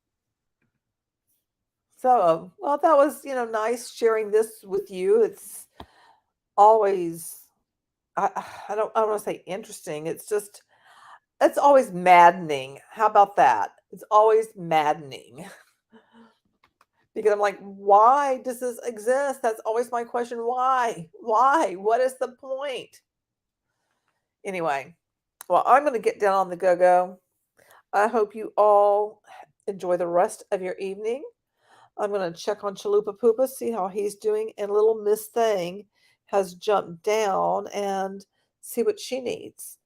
So, well, that was, nice sharing this with you. It's always, I don't want to say interesting. It's always maddening. How about that? It's always maddening. Because I'm like, why does this exist? That's always my question. Why? Why? What is the point? Anyway, well, I'm going to get down on the go-go. I hope you all enjoy the rest of your evening. I'm going to check on Chalupa Poopa, see how he's doing. And little Miss Thing has jumped down and see what she needs.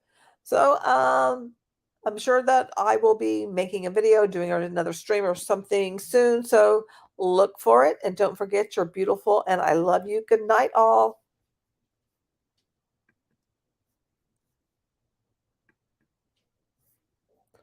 So I'm sure that I will be making a video, doing another stream or something soon. So look for it. And don't forget, you're beautiful and I love you. Good night, all.